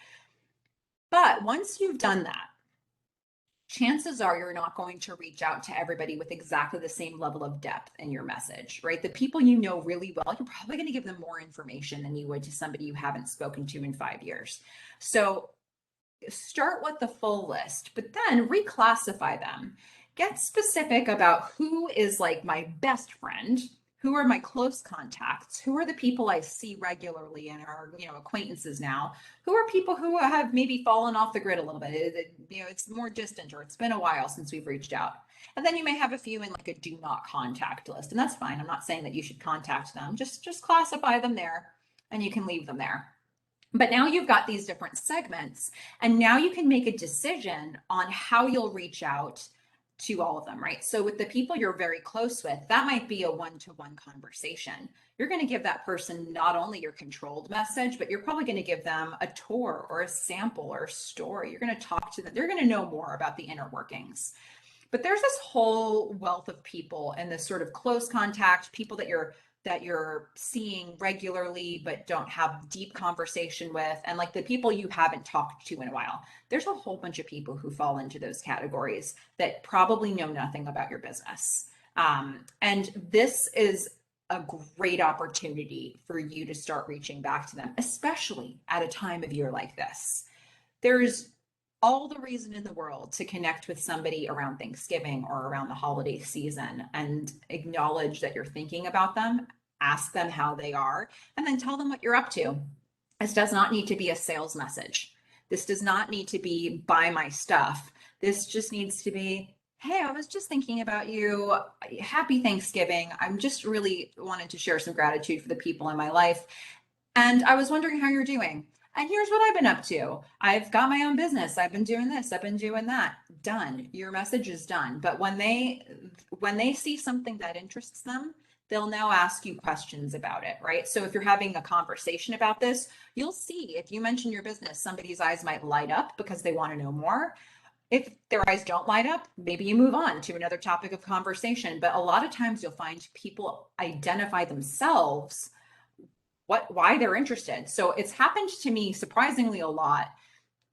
S2: But once you've done that, chances are you're not going to reach out to everybody with exactly the same level of depth in your message, right? The people you know really well, you're probably going to give them more information than you would to somebody you haven't spoken to in 5 years. So start with the full list, but then reclassify them. Get specific about who is like my best friend, who are my close contacts, who are the people I see regularly and are, acquaintances now, who are people who have maybe fallen off the grid a little bit. It's more distant, or it's been a while since we've reached out. And then you may have a few in like a do not contact list, and that's fine. I'm not saying that you should contact them. Just classify them there, and you can leave them there. But now you've got these different segments, and now you can make a decision on how you'll reach out to all of them, right? So with the people you're very close with, that might be a one-to-one conversation. You're going to give that person not only your controlled message, but you're probably going to give them a tour or a sample or a story. You're going to talk to them. They're going to know more about the inner workings. But there's this whole wealth of people and this sort of close contact, people that you're seeing regularly but don't have deep conversation with, and like the people you haven't talked to in a while. There's a whole bunch of people who fall into those categories that probably know nothing about your business. And this is a great opportunity for you to start reaching back to them, especially at a time of year like this. There's all the reason in the world to connect with somebody around Thanksgiving or around the holiday season and acknowledge that you're thinking about them, ask them how they are, and then tell them what you're up to. This does not need to be a sales message. This does not need to be buy my stuff. This just needs to be, hey, I was just thinking about you. Happy Thanksgiving. I'm just really wanted to share some gratitude for the people in my life. and I was wondering how you're doing. And here's what I've been up to. I've got my own business. I've been doing this. I've been doing that. Done. Your message is done. But when they see something that interests them, they'll now ask you questions about it, right? So if you're having a conversation about this, you'll see if you mention your business, somebody's eyes might light up because they want to know more. If their eyes don't light up, maybe you move on to another topic of conversation. But a lot of times you'll find people identify themselves why they're interested. So it's happened to me surprisingly a lot.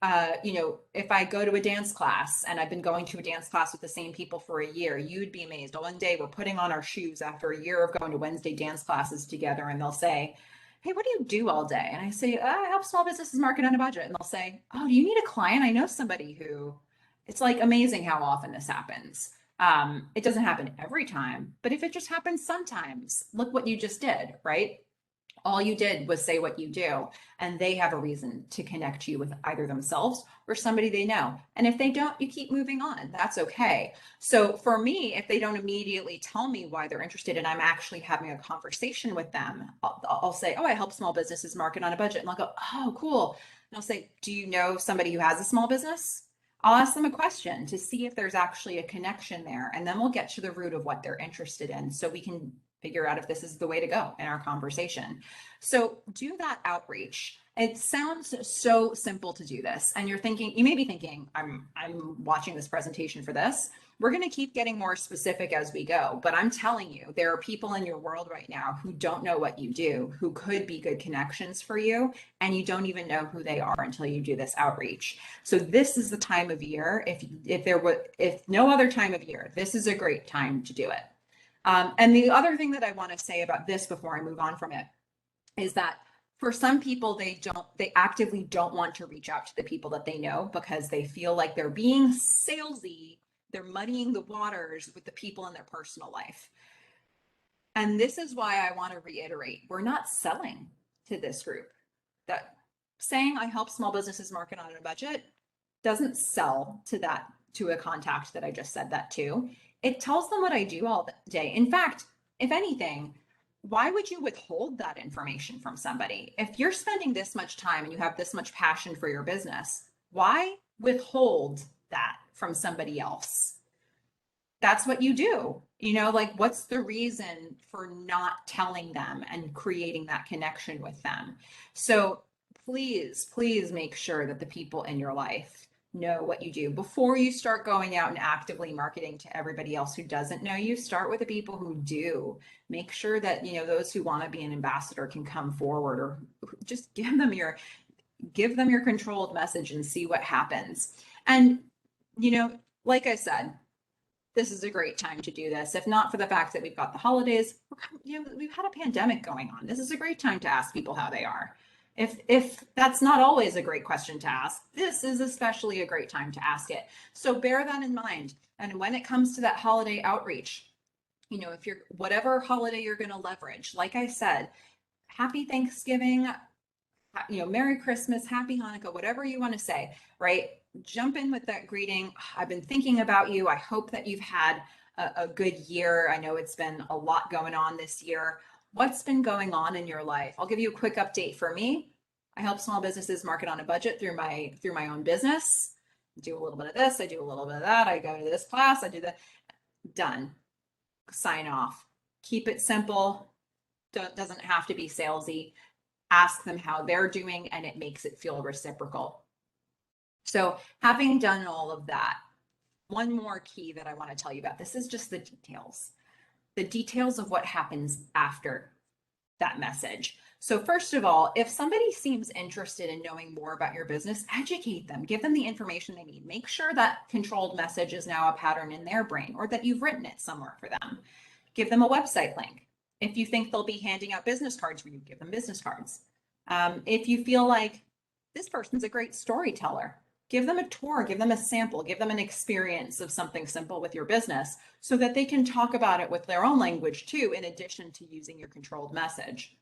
S2: If I go to a dance class and I've been going to a dance class with the same people for a year, you'd be amazed. One day we're putting on our shoes after a year of going to Wednesday dance classes together, and they'll say, "Hey, what do you do all day?" And I say, "I help small businesses market on a budget." And they'll say, "Oh, do you need a client? I know somebody who," it's like amazing how often this happens. It doesn't happen every time, but if it just happens sometimes, look what you just did, right? All you did was say what you do, and they have a reason to connect you with either themselves or somebody they know. And if they don't, you keep moving on. That's okay. So for me, if they don't immediately tell me why they're interested and I'm actually having a conversation with them, I'll say, "Oh, I help small businesses market on a budget." And I'll go, "Oh, cool." And I'll say, "Do you know somebody who has a small business?" I'll ask them a question to see if there's actually a connection there. And then we'll get to the root of what they're interested in so we can figure out if this is the way to go in our conversation. So do that outreach. It sounds so simple to do this. And you may be thinking, I'm watching this presentation for this. We're going to keep getting more specific as we go, but I'm telling you, there are people in your world right now who don't know what you do, who could be good connections for you, and you don't even know who they are until you do this outreach. So this is the time of year. If no other time of year, this is a great time to do it. And the other thing that I want to say about this before I move on from it is that for some people, they actively don't want to reach out to the people that they know because they feel like they're being salesy. They're muddying the waters with the people in their personal life. And this is why I want to reiterate, we're not selling to this group. That saying I help small businesses market on a budget doesn't sell to a contact that I just said that to. It tells them what I do all day. In fact, if anything, why would you withhold that information from somebody? If you're spending this much time and you have this much passion for your business, why withhold that from somebody else? That's what you do. Like what's the reason for not telling them and creating that connection with them? So please make sure that the people in your life know what you do before you start going out and actively marketing to everybody else who doesn't know you. Start with the people who do. Make sure that those who want to be an ambassador can come forward, or just give them your controlled message and see what happens. And like I said, this is a great time to do this. If not for the fact that we've got the holidays, we've had a pandemic going on. This is a great time to ask people how they are. If that's not always a great question to ask, this is especially a great time to ask it. So bear that in mind. And when it comes to that holiday outreach, if you're whatever holiday you're going to leverage, like I said, happy Thanksgiving, Merry Christmas, Happy Hanukkah, whatever you want to say, right? Jump in with that greeting. I've been thinking about you. I hope that you've had a good year. I know it's been a lot going on this year. What's been going on in your life? I'll give you a quick update for me. I help small businesses market on a budget through my own business. Do a little bit of this, I do a little bit of that. I go to this class, I do that. Done. Sign off. Keep it simple. Doesn't have to be salesy. Ask them how they're doing, and it makes it feel reciprocal. So having done all of that, one more key that I want to tell you about, this is just the details of what happens after that message. So first of all, if somebody seems interested in knowing more about your business, educate them, give them the information they need. Make sure that controlled message is now a pattern in their brain, or that you've written it somewhere for them. Give them a website link. If you think they'll be handing out business cards for you, give them business cards. If you feel like this person's a great storyteller, give them a tour, give them a sample, give them an experience of something simple with your business so that they can talk about it with their own language too, in addition to using your controlled message.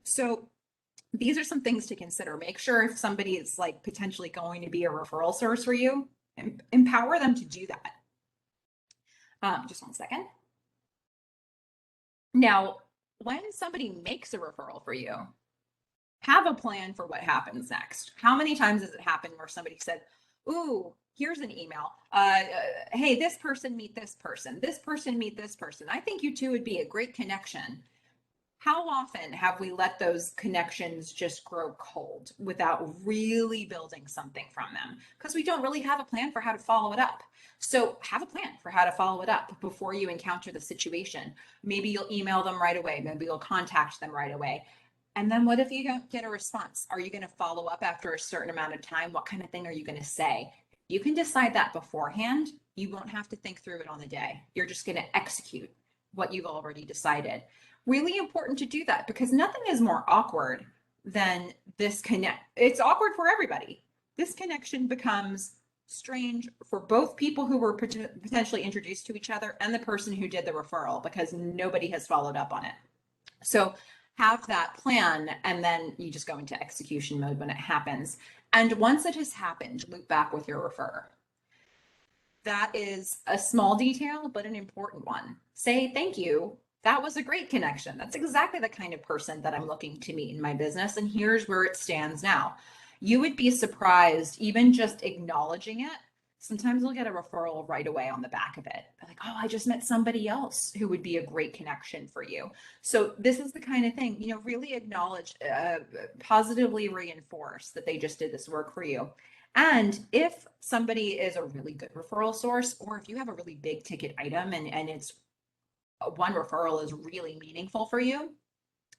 S2: So these are some things to consider. Make sure if somebody is like potentially going to be a referral source for you, empower them to do that. Just one second. Now, when somebody makes a referral for you, have a plan for what happens next. How many times has it happened where somebody said, ooh, here's an email. Hey, this person meet this person. This person meet this person. I think you two would be a great connection. How often have we let those connections just grow cold without really building something from them? Because we don't really have a plan for how to follow it up. So have a plan for how to follow it up before you encounter the situation. Maybe you'll email them right away. Maybe you'll contact them right away. And then what if you don't get a response? Are you going to follow up after a certain amount of time? What kind of thing are you going to say? You can decide that beforehand. You won't have to think through it on the day. You're just going to execute what you've already decided. Really important to do that because nothing is more awkward than this connect. It's awkward for everybody. This connection becomes strange for both people who were potentially introduced to each other and the person who did the referral because nobody has followed up on it. So have that plan and then you just go into execution mode when it happens. And once it has happened, loop back with your referrer. That is a small detail, but an important one. Say thank you. That was a great connection. That's exactly the kind of person that I'm looking to meet in my business. And here's where it stands now. You would be surprised, even just acknowledging it. Sometimes we'll get a referral right away on the back of it. Like, oh, I just met somebody else who would be a great connection for you. So this is the kind of thing, really acknowledge, positively reinforce that they just did this work for you. And if somebody is a really good referral source, or if you have a really big ticket item and it's one referral is really meaningful for you,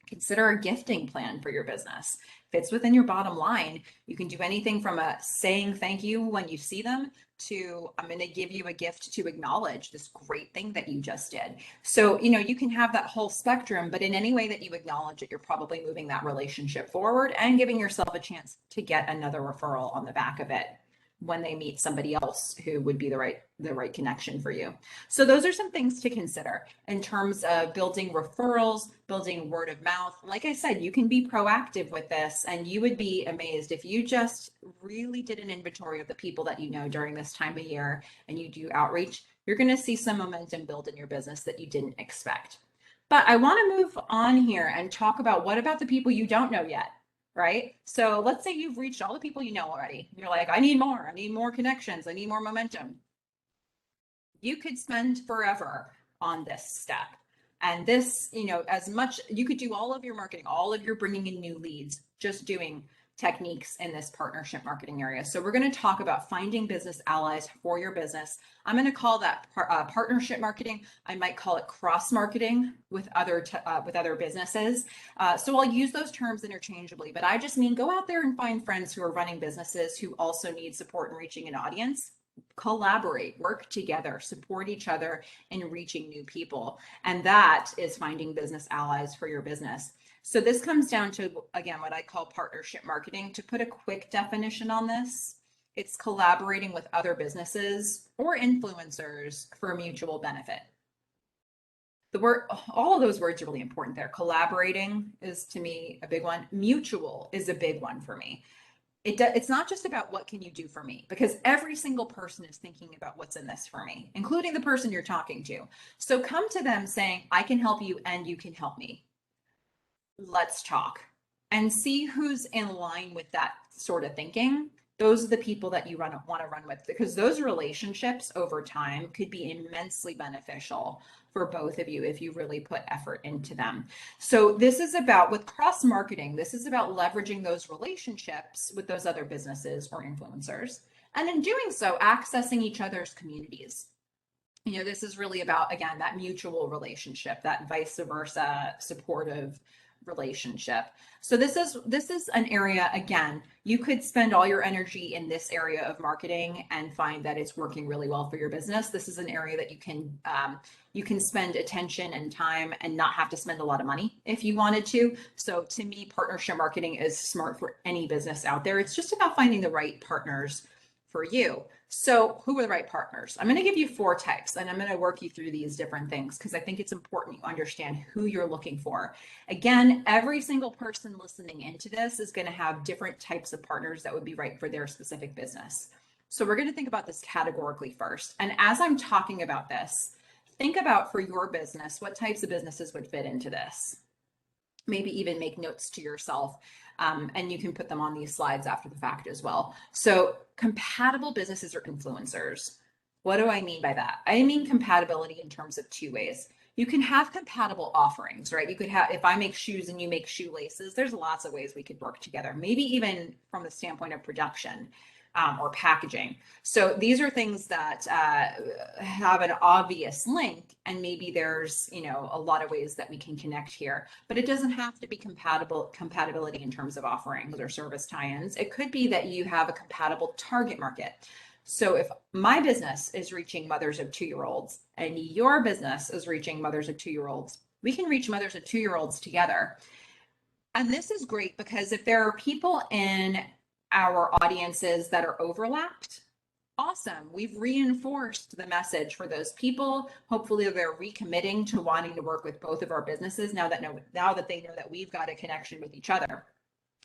S2: consider a gifting plan for your business. Fits within your bottom line. You can do anything from a saying thank you when you see them to I'm going to give you a gift to acknowledge this great thing that you just did. So, you can have that whole spectrum, but in any way that you acknowledge it, you're probably moving that relationship forward and giving yourself a chance to get another referral on the back of it when they meet somebody else who would be the right connection for you. So those are some things to consider in terms of building referrals, building word of mouth. Like I said, you can be proactive with this and you would be amazed if you just really did an inventory of the people that you know during this time of year and you do outreach, you're going to see some momentum build in your business that you didn't expect. But I want to move on here and talk about what about the people you don't know yet? Right? So let's say you've reached all the people you know already. You're like, I need more connections, I need more momentum. You could spend forever on this step. And this, as much, you could do all of your marketing, all of your bringing in new leads, just doing techniques in this partnership marketing area. So we're going to talk about finding business allies for your business. I'm going to call that partnership marketing. I might call it cross marketing with other businesses. So I'll use those terms interchangeably, but I just mean go out there and find friends who are running businesses who also need support in reaching an audience. Collaborate, work together, support each other in reaching new people. And that is finding business allies for your business. So this comes down to, again, what I call partnership marketing. To put a quick definition on this, it's collaborating with other businesses or influencers for mutual benefit. All of those words are really important there. Collaborating is, to me, a big one. Mutual is a big one for me. It's not just about what can you do for me, because every single person is thinking about what's in this for me, including the person you're talking to. So come to them saying, I can help you and you can help me. Let's talk and see who's in line with that sort of thinking. Those are the people that you want to run with, because those relationships over time could be immensely beneficial for both of you if you really put effort into them. So this is about, with cross marketing, this is about leveraging those relationships with those other businesses or influencers. And in doing so, accessing each other's communities. This is really about, again, that mutual relationship, that vice versa supportive relationship. So this is an area, again, you could spend all your energy in this area of marketing and find that it's working really well for your business. This is an area that you can spend attention and time and not have to spend a lot of money if you wanted to. So to me, partnership marketing is smart for any business out there. It's just about finding the right partners for you. So who are the right partners? I'm going to give you 4 types and I'm going to work you through these different things because I think it's important you understand who you're looking for. Again, every single person listening into this is going to have different types of partners that would be right for their specific business. So we're going to think about this categorically first. And as I'm talking about this, think about for your business, what types of businesses would fit into this? Maybe even make notes to yourself. And you can put them on these slides after the fact as well. So compatible businesses or influencers. What do I mean by that? I mean compatibility in terms of two ways. You can have compatible offerings, right? You could have, if I make shoes and you make shoelaces, there's lots of ways we could work together, maybe even from the standpoint of production or packaging. So these are things that have an obvious link, and maybe there's, you know, a lot of ways that we can connect here, but it doesn't have to be compatibility in terms of offerings or service tie-ins. It could be that you have a compatible target market. So if my business is reaching mothers of 2-year-olds and your business is reaching mothers of 2-year-olds, we can reach mothers of 2-year-olds together. And this is great because if there are people in our audiences that are overlapped, awesome. We've reinforced the message for those people. Hopefully they're recommitting to wanting to work with both of our businesses now that they know that we've got a connection with each other.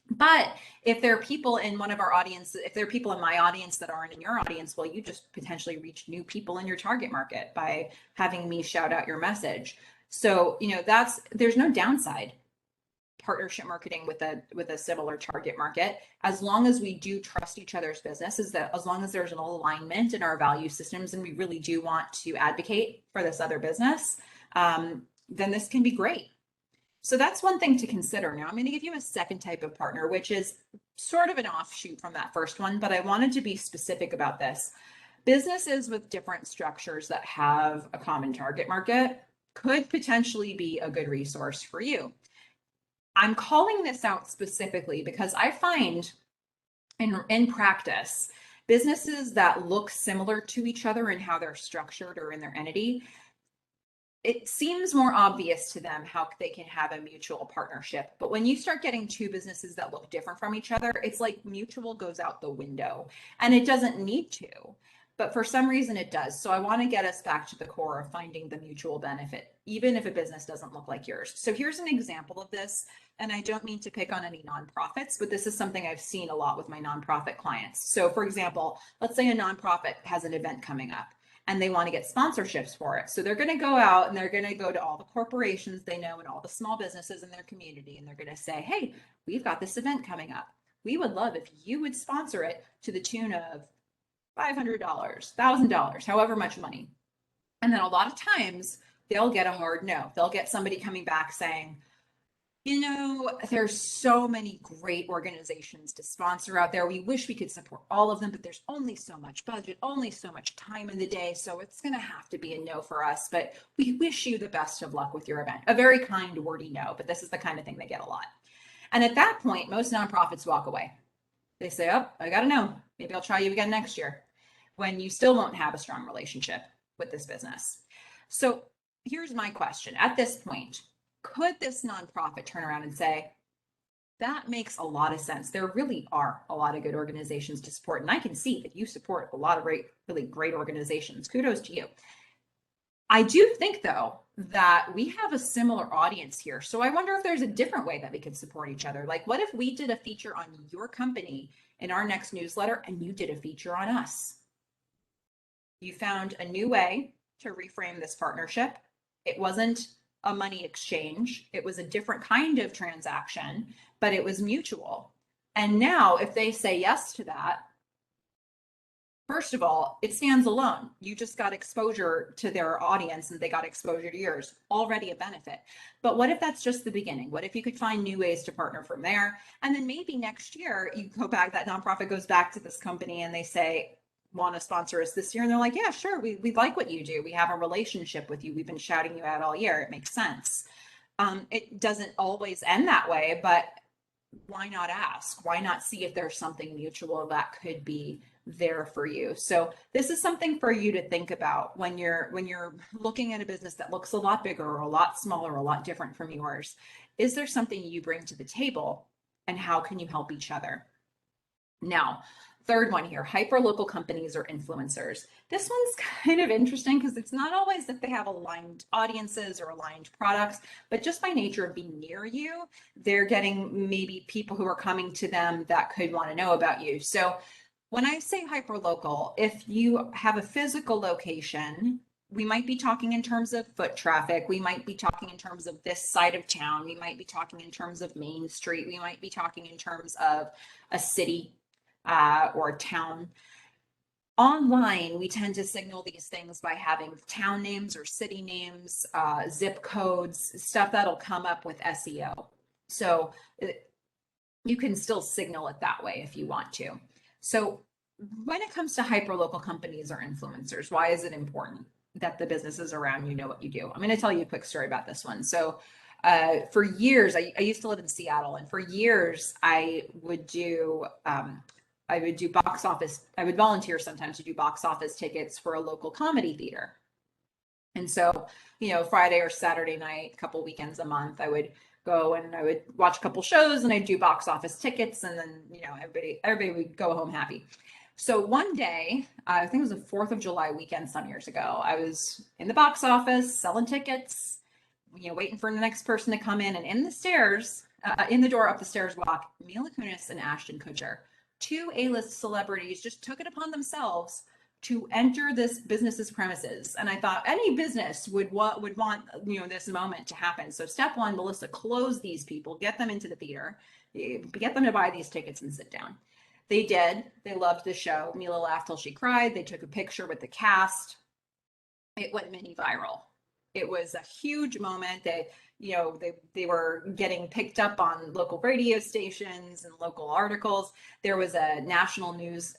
S2: But if there are people in one of our audiences, if there are people in my audience that aren't in your audience, well, you just potentially reach new people in your target market by having me shout out your message. So, you know, there's no downside partnership marketing with a similar target market, as long as we do trust each other's businesses, that as long as there's an alignment in our value systems and we really do want to advocate for this other business, then this can be great. So that's one thing to consider. Now I'm going to give you a second type of partner, which is sort of an offshoot from that first one, but I wanted to be specific about this. Businesses with different structures that have a common target market could potentially be a good resource for you. I'm calling this out specifically because I find in practice, businesses that look similar to each other in how they're structured or in their entity, it seems more obvious to them how they can have a mutual partnership. But when you start getting two businesses that look different from each other, it's like mutual goes out the window, and it doesn't need to, but for some reason it does. So I want to get us back to the core of finding the mutual benefit, even if a business doesn't look like yours. So here's an example of this. And I don't mean to pick on any nonprofits, but this is something I've seen a lot with my nonprofit clients. So for example, let's say a nonprofit has an event coming up and they want to get sponsorships for it. So they're going to go out and they're going to go to all the corporations they know and all the small businesses in their community. And they're going to say, hey, we've got this event coming up. We would love if you would sponsor it to the tune of $500, $1,000, however much money. And then a lot of times they'll get a hard no. They'll get somebody coming back saying, you know, there's so many great organizations to sponsor out there. We wish we could support all of them, but there's only so much budget, only so much time in the day. So it's going to have to be a no for us, but we wish you the best of luck with your event. A very kind, wordy no, but this is the kind of thing they get a lot. And at that point, most nonprofits walk away. They say, oh, I got to know. Maybe I'll try you again next year, when you still won't have a strong relationship with this business. So here's my question. At this point, could this nonprofit turn around and say, that makes a lot of sense. There really are a lot of good organizations to support. And I can see that you support a lot of really great organizations. Kudos to you. I do think, though, that we have a similar audience here. So I wonder if there's a different way that we could support each other. Like, what if we did a feature on your company in our next newsletter and you did a feature on us? You found a new way to reframe this partnership. It wasn't a money exchange. It was a different kind of transaction, but it was mutual. And now if they say yes to that, first of all, it stands alone. You just got exposure to their audience and they got exposure to yours. Already a benefit. But what if that's just the beginning? What if you could find new ways to partner from there? And then maybe next year you go back, that nonprofit goes back to this company and they say, want to sponsor us this year? And they're like, yeah, sure. We like what you do. We have a relationship with you. We've been shouting you out all year. It makes sense. It doesn't always end that way, but why not ask? Why not see if there's something mutual that could be there for you? So this is something for you to think about when you're looking at a business that looks a lot bigger or a lot smaller, or a lot different from yours. Is there something you bring to the table, and how can you help each other? Now, third one here, hyperlocal companies or influencers. This one's kind of interesting because it's not always that they have aligned audiences or aligned products, but just by nature of being near you, they're getting maybe people who are coming to them that could want to know about you. So when I say hyperlocal, if you have a physical location we might be talking in terms of foot traffic. We might be talking in terms of this side of town. We might be talking in terms of Main Street. We might be talking in terms of a city or a town. Online, we tend to signal these things by having town names or city names, zip codes, stuff that'll come up with SEO. So you can still signal it that way if you want to. So when it comes to hyperlocal companies or influencers, why is it important that the businesses around you know what you do? I'm going to tell you a quick story about this one. So for years, I used to live in Seattle, and for years I would do box office. I would volunteer sometimes to do box office tickets for a local comedy theater. And so, Friday or Saturday night, a couple weekends a month, I would go and I would watch a couple shows and I'd do box office tickets, and then, everybody would go home happy. So one day, I think it was the 4th of July weekend some years ago, I was in the box office selling tickets, waiting for the next person to come in, and in the door up the stairs walk Mila Kunis and Ashton Kutcher. 2 A-list celebrities just took it upon themselves to enter this business's premises. And I thought any business would want, this moment to happen. So step one, Melissa, close these people, get them into the theater, get them to buy these tickets and sit down. They did. They loved the show. Mila laughed till she cried. They took a picture with the cast. It went mini viral. It was a huge moment. They were getting picked up on local radio stations and local articles. There was a national news,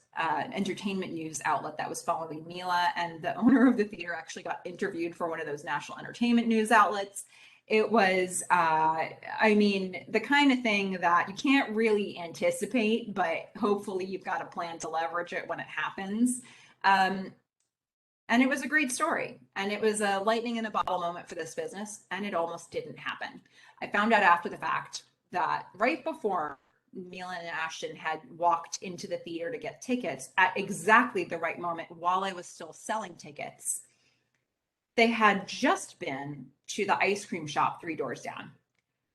S2: entertainment news outlet that was following Mila, and the owner of the theater actually got interviewed for one of those national entertainment news outlets. It was, the kind of thing that you can't really anticipate, but hopefully you've got a plan to leverage it when it happens. And it was a great story, and it was a lightning in a bottle moment for this business, and it almost didn't happen. I found out after the fact that right before Mila and Ashton had walked into the theater to get tickets at exactly the right moment while I was still selling tickets, they had just been to the ice cream shop 3 doors down,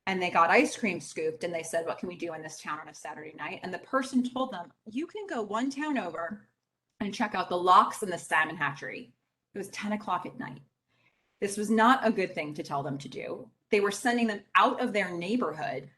S2: and they got ice cream scooped, and they said, what can we do in this town on a Saturday night? And the person told them, you can go one town over and check out the Locks and the Salmon Hatchery. It was 10 o'clock at night. This was not a good thing to tell them to do. They were sending them out of their neighborhood,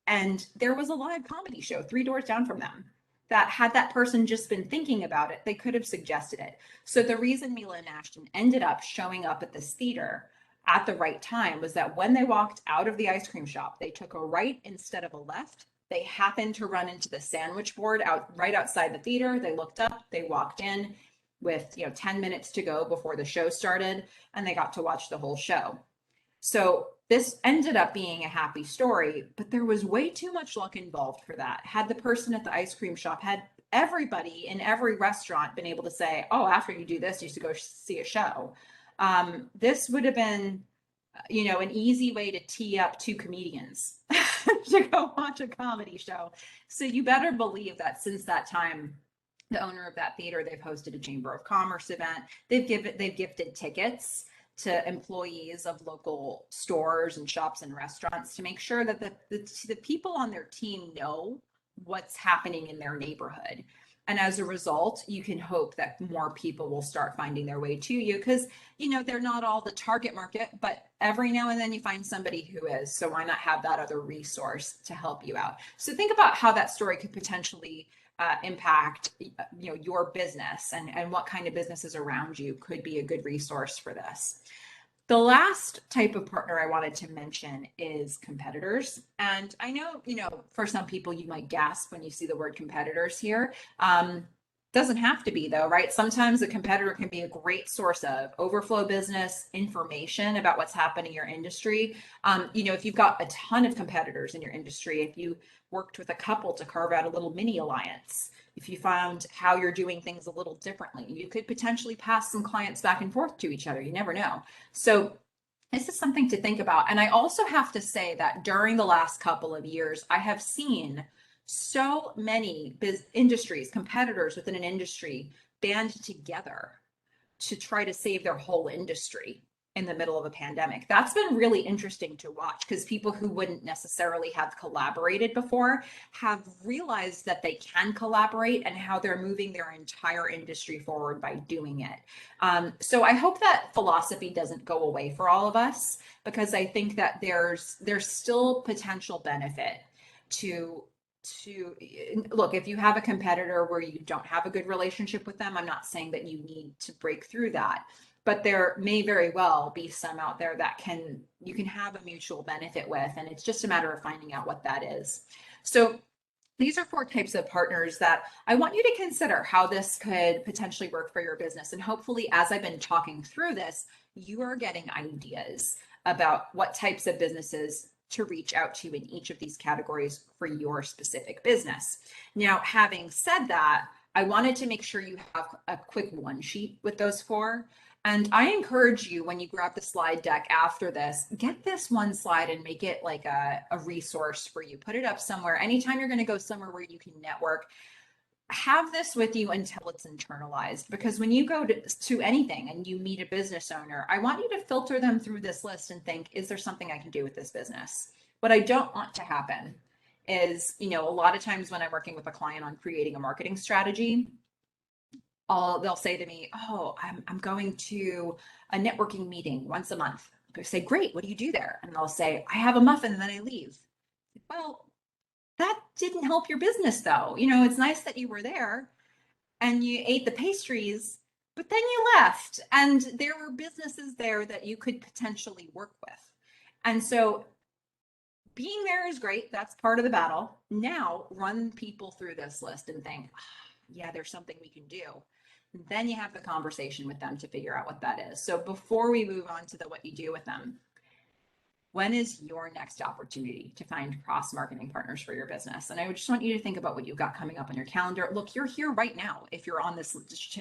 S2: and there was a live comedy show 3 doors down from them that, had that person just been thinking about it, they could have suggested it. So the reason Mila and Ashton ended up showing up at this theater at the right time was that when they walked out of the ice cream shop, they took a right instead of a left. They happened to run into the sandwich board right outside the theater. They looked up, they walked in with 10 minutes to go before the show started, and they got to watch the whole show. So this ended up being a happy story, but there was way too much luck involved for that. Had the person at the ice cream shop, had everybody in every restaurant been able to say, oh, after you do this, you should go see a show. This would have been, an easy way to tee up 2 comedians to go watch a comedy show. So you better believe that since that time, the owner of that theater, they've hosted a Chamber of Commerce event. They've gifted tickets to employees of local stores and shops and restaurants to make sure that the people on their team know what's happening in their neighborhood. And as a result, you can hope that more people will start finding their way to you, because, they're not all the target market, but every now and then you find somebody who is. So why not have that other resource to help you out? So think about how that story could potentially impact, your business, and what kind of businesses around you could be a good resource for this. The last type of partner I wanted to mention is competitors. And I know, for some people, you might gasp when you see the word competitors here. Doesn't have to be, though, right? Sometimes a competitor can be a great source of overflow business, information about what's happening in your industry. If you've got a ton of competitors in your industry, if you worked with a couple to carve out a little mini alliance, if you found how you're doing things a little differently, you could potentially pass some clients back and forth to each other. You never know. So this is something to think about. And I also have to say that during the last couple of years, I have seen so many competitors within an industry band together to try to save their whole industry. in the middle of a pandemic. That's been really interesting to watch because people who wouldn't necessarily have collaborated before have realized that they can collaborate and how they're moving their entire industry forward by doing it. So I hope that philosophy doesn't go away for all of us, because I think that there's still potential benefit to look, if you have a competitor where you don't have a good relationship with them, I'm not saying that you need to break through that, but there may very well be some out there that you can have a mutual benefit with, and it's just a matter of finding out what that is. So these are 4 types of partners that I want you to consider how this could potentially work for your business. And hopefully, as I've been talking through this, you are getting ideas about what types of businesses to reach out to in each of these categories for your specific business. Now, having said that, I wanted to make sure you have a quick one sheet with those 4. And I encourage you, when you grab the slide deck after this, get this one slide and make it like a resource for you. Put it up somewhere. Anytime you're going to go somewhere where you can network, have this with you until it's internalized. Because when you go to anything and you meet a business owner, I want you to filter them through this list and think, is there something I can do with this business? What I don't want to happen is, a lot of times when I'm working with a client on creating a marketing strategy, they'll say to me, oh, I'm going to a networking meeting once a month. I say, great, what do you do there? And they'll say, I have a muffin and then I leave. Well, that didn't help your business though. It's nice that you were there and you ate the pastries, but then you left and there were businesses there that you could potentially work with. And so being there is great. That's part of the battle. Now run people through this list and think, yeah, there's something we can do. Then you have the conversation with them to figure out what that is. So before we move on to what you do with them, when is your next opportunity to find cross-marketing partners for your business? And I just want you to think about what you've got coming up on your calendar. Look, you're here right now. If you're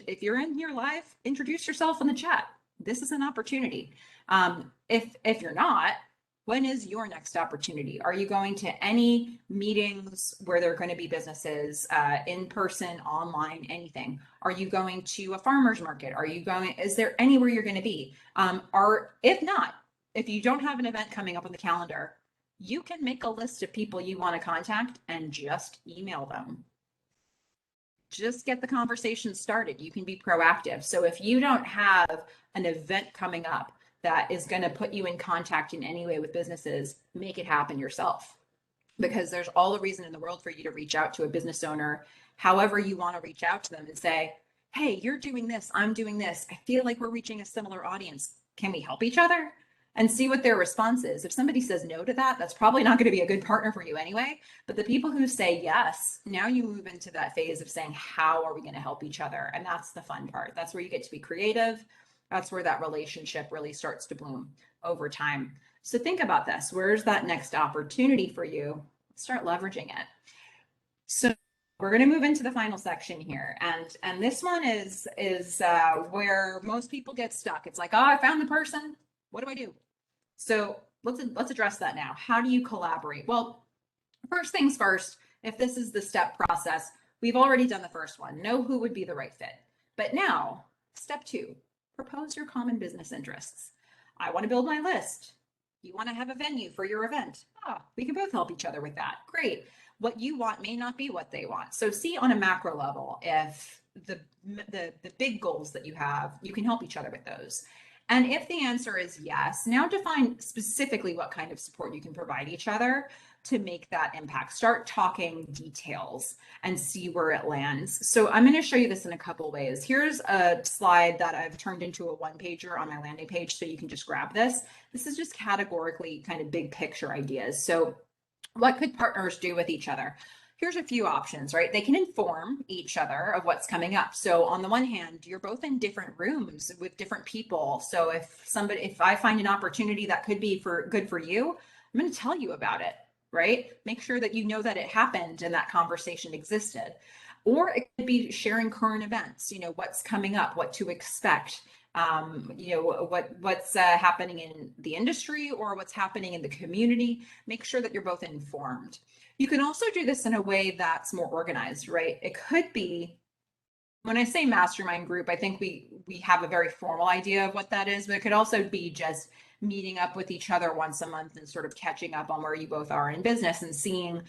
S2: if you're in here live, introduce yourself in the chat. This is an opportunity. If you're not, when is your next opportunity? Are you going to any meetings where there are going to be businesses, in person, online, anything? Are you going to a farmer's market? Is there anywhere you're going to be? If not, if you don't have an event coming up on the calendar, you can make a list of people you want to contact and just email them. Just get the conversation started. You can be proactive. So if you don't have an event coming up that is going to put you in contact in any way with businesses, make it happen yourself. Because there's all the reason in the world for you to reach out to a business owner, however you want to reach out to them and say, hey, you're doing this, I'm doing this. I feel like we're reaching a similar audience. Can we help each other? And see what their response is. If somebody says no to that, that's probably not going to be a good partner for you anyway. But the people who say yes, now you move into that phase of saying, how are we going to help each other? And that's the fun part. That's where you get to be creative. That's where that relationship really starts to bloom over time. So think about this. Where's that next opportunity for you? Start leveraging it. So we're going to move into the final section here. And this one is where most people get stuck. It's like, oh, I found the person. What do I do? So let's address that now. How do you collaborate? Well, first things first, if this is the step process, we've already done the first one. Know who would be the right fit. But now, step 2, propose your common business interests. I want to build my list. You want to have a venue for your event. We can both help each other with that. Great. What you want may not be what they want. So see on a macro level, if the big goals that you have, you can help each other with those. And if the answer is yes, now define specifically what kind of support you can provide each other to make that impact. Start talking details and see where it lands. So I'm going to show you this in a couple ways. Here's a slide that I've turned into a one-pager on my landing page, so you can just grab this. This is just categorically kind of big picture ideas. So what could partners do with each other? Here's a few options, right? They can inform each other of what's coming up. So on the one hand, you're both in different rooms with different people. So if I find an opportunity that could be good for you, I'm going to tell you about it, right? Make sure that you know that it happened and that conversation existed. Or it could be sharing current events, what's coming up, what to expect, what's happening in the industry or what's happening in the community. Make sure that you're both informed. You can also do this in a way that's more organized, right? It could be when I say mastermind group, I think we have a very formal idea of what that is, but it could also be just meeting up with each other once a month and sort of catching up on where you both are in business and seeing,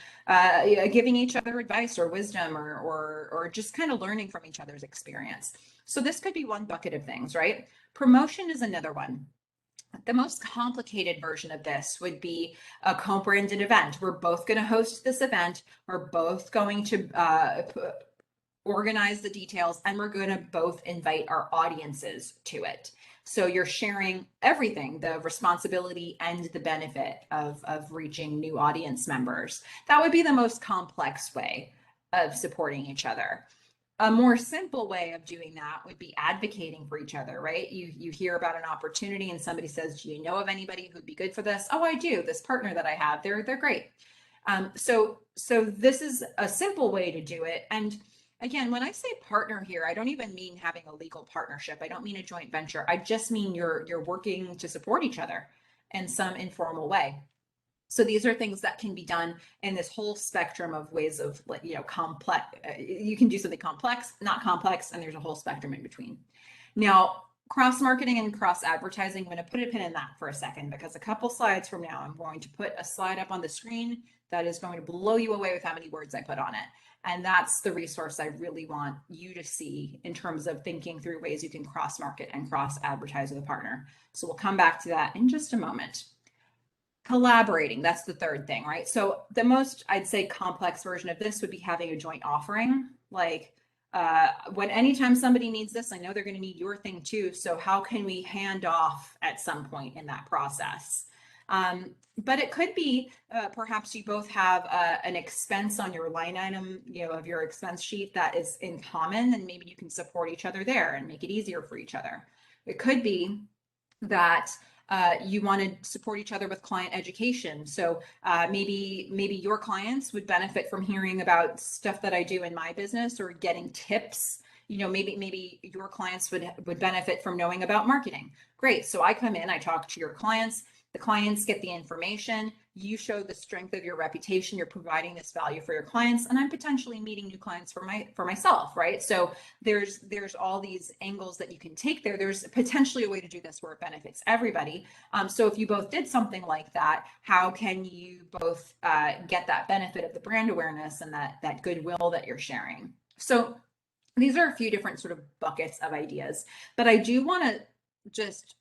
S2: giving each other advice or wisdom or just kind of learning from each other's experience. So this could be one bucket of things, right? Promotion is another one. The most complicated version of this would be a co-branded event. We're both going to host this event. We're both going to organize the details, and we're going to both invite our audiences to it. So you're sharing everything, the responsibility and the benefit of reaching new audience members. That would be the most complex way of supporting each other. A more simple way of doing that would be advocating for each other, right? You hear about an opportunity and somebody says, do you know of anybody who'd be good for this? Oh, I do. This partner that I have, they're great. So this is a simple way to do it. And again, when I say partner here, I don't even mean having a legal partnership. I don't mean a joint venture. I just mean you're working to support each other in some informal way. So these are things that can be done in this whole spectrum of ways of, like, complex. You can do something complex, not complex, and there's a whole spectrum in between. Now, cross marketing and cross advertising, I'm going to put a pin in that for a second, because a couple slides from now, I'm going to put a slide up on the screen that is going to blow you away with how many words I put on it. And that's the resource I really want you to see in terms of thinking through ways you can cross market and cross advertise with a partner. So we'll come back to that in just a moment. Collaborating, that's the third thing, right? So the most, I'd say, complex version of this would be having a joint offering. Like, when anytime somebody needs this, I know they're going to need your thing too. So how can we hand off at some point in that process? But it could be perhaps you both have an expense on your line item, of your expense sheet that is in common, and maybe you can support each other there and make it easier for each other. It could be that you want to support each other with client education. So maybe your clients would benefit from hearing about stuff that I do in my business, or getting tips. Maybe your clients would benefit from knowing about marketing. Great. So I come in, I talk to your clients. The clients get the information. You show the strength of your reputation. You're providing this value for your clients, and I'm potentially meeting new clients for myself, right? So there's all these angles that you can take there. There's potentially a way to do this where it benefits everybody. So if you both did something like that, how can you both get that benefit of the brand awareness and that goodwill that you're sharing? So these are a few different sort of buckets of ideas, but I do want to just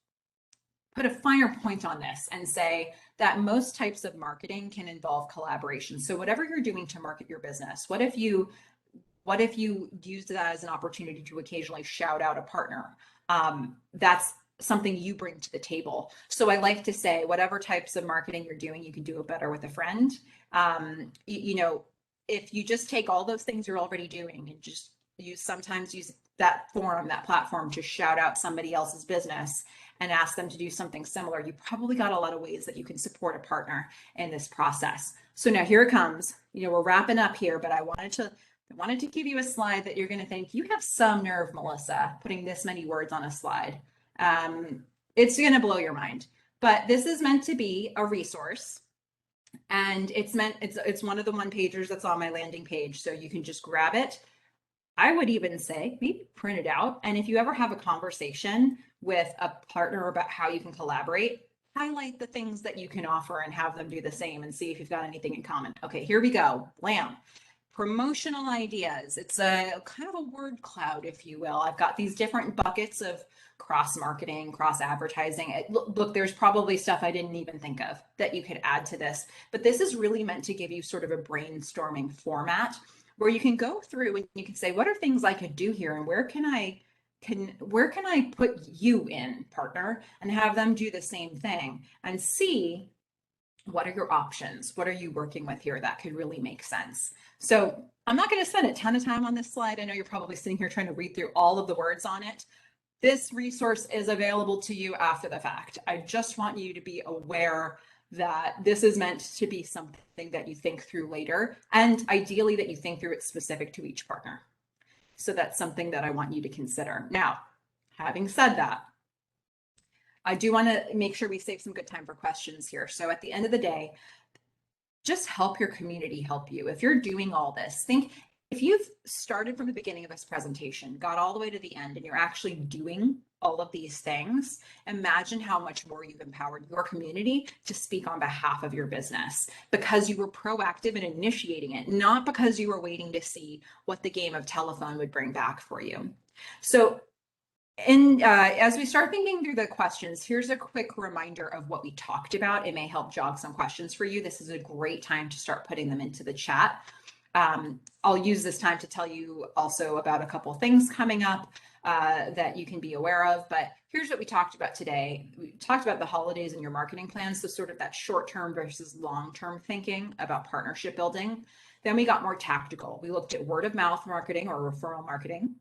S2: put a finer point on this and say that most types of marketing can involve collaboration. So whatever you're doing to market your business, what if you used that as an opportunity to occasionally shout out a partner? That's something you bring to the table. So I like to say, whatever types of marketing you're doing, you can do it better with a friend. If you just take all those things you're already doing and just sometimes use that forum, that platform, to shout out somebody else's business and ask them to do something similar, you probably got a lot of ways that you can support a partner in this process. So now here it comes. We're wrapping up here, but I wanted to give you a slide that you're going to think, you have some nerve, Melissa, putting this many words on a slide. It's going to blow your mind, but this is meant to be a resource, and it's one of the one pagers that's on my landing page. So you can just grab it. I would even say maybe print it out. And if you ever have a conversation with a partner about how you can collaborate, highlight the things that you can offer and have them do the same, and see if you've got anything in common. Okay, here we go. Blam. Promotional ideas. It's a kind of a word cloud, if you will. I've got these different buckets of cross marketing, cross advertising. Look, there's probably stuff I didn't even think of that you could add to this, but this is really meant to give you sort of a brainstorming format where you can go through and you can say, what are things I could do here, and where can I put you in, partner, and have them do the same thing, and see what are your options? What are you working with here that could really make sense? So I'm not going to spend a ton of time on this slide. I know you're probably sitting here trying to read through all of the words on it. This resource is available to you after the fact. I just want you to be aware that this is meant to be something that you think through later, and ideally that you think through it specific to each partner. So that's something that I want you to consider. Now, having said that, I do want to make sure we save some good time for questions here. So at the end of the day, just help your community help you. If you're doing all this, think if you've started from the beginning of this presentation, got all the way to the end, and you're actually doing all of these things, imagine how much more you've empowered your community to speak on behalf of your business because you were proactive in initiating it, not because you were waiting to see what the game of telephone would bring back for you. So and as we start thinking through the questions, here's a quick reminder of what we talked about. It may help jog some questions for you. This is a great time to start putting them into the chat. I'll use this time to tell you also about a couple things coming up that you can be aware of. But here's what we talked about today. We talked about the holidays and your marketing plans, so sort of that short-term versus long-term thinking about partnership building. Then we got more tactical. We looked at word of mouth marketing or referral marketing.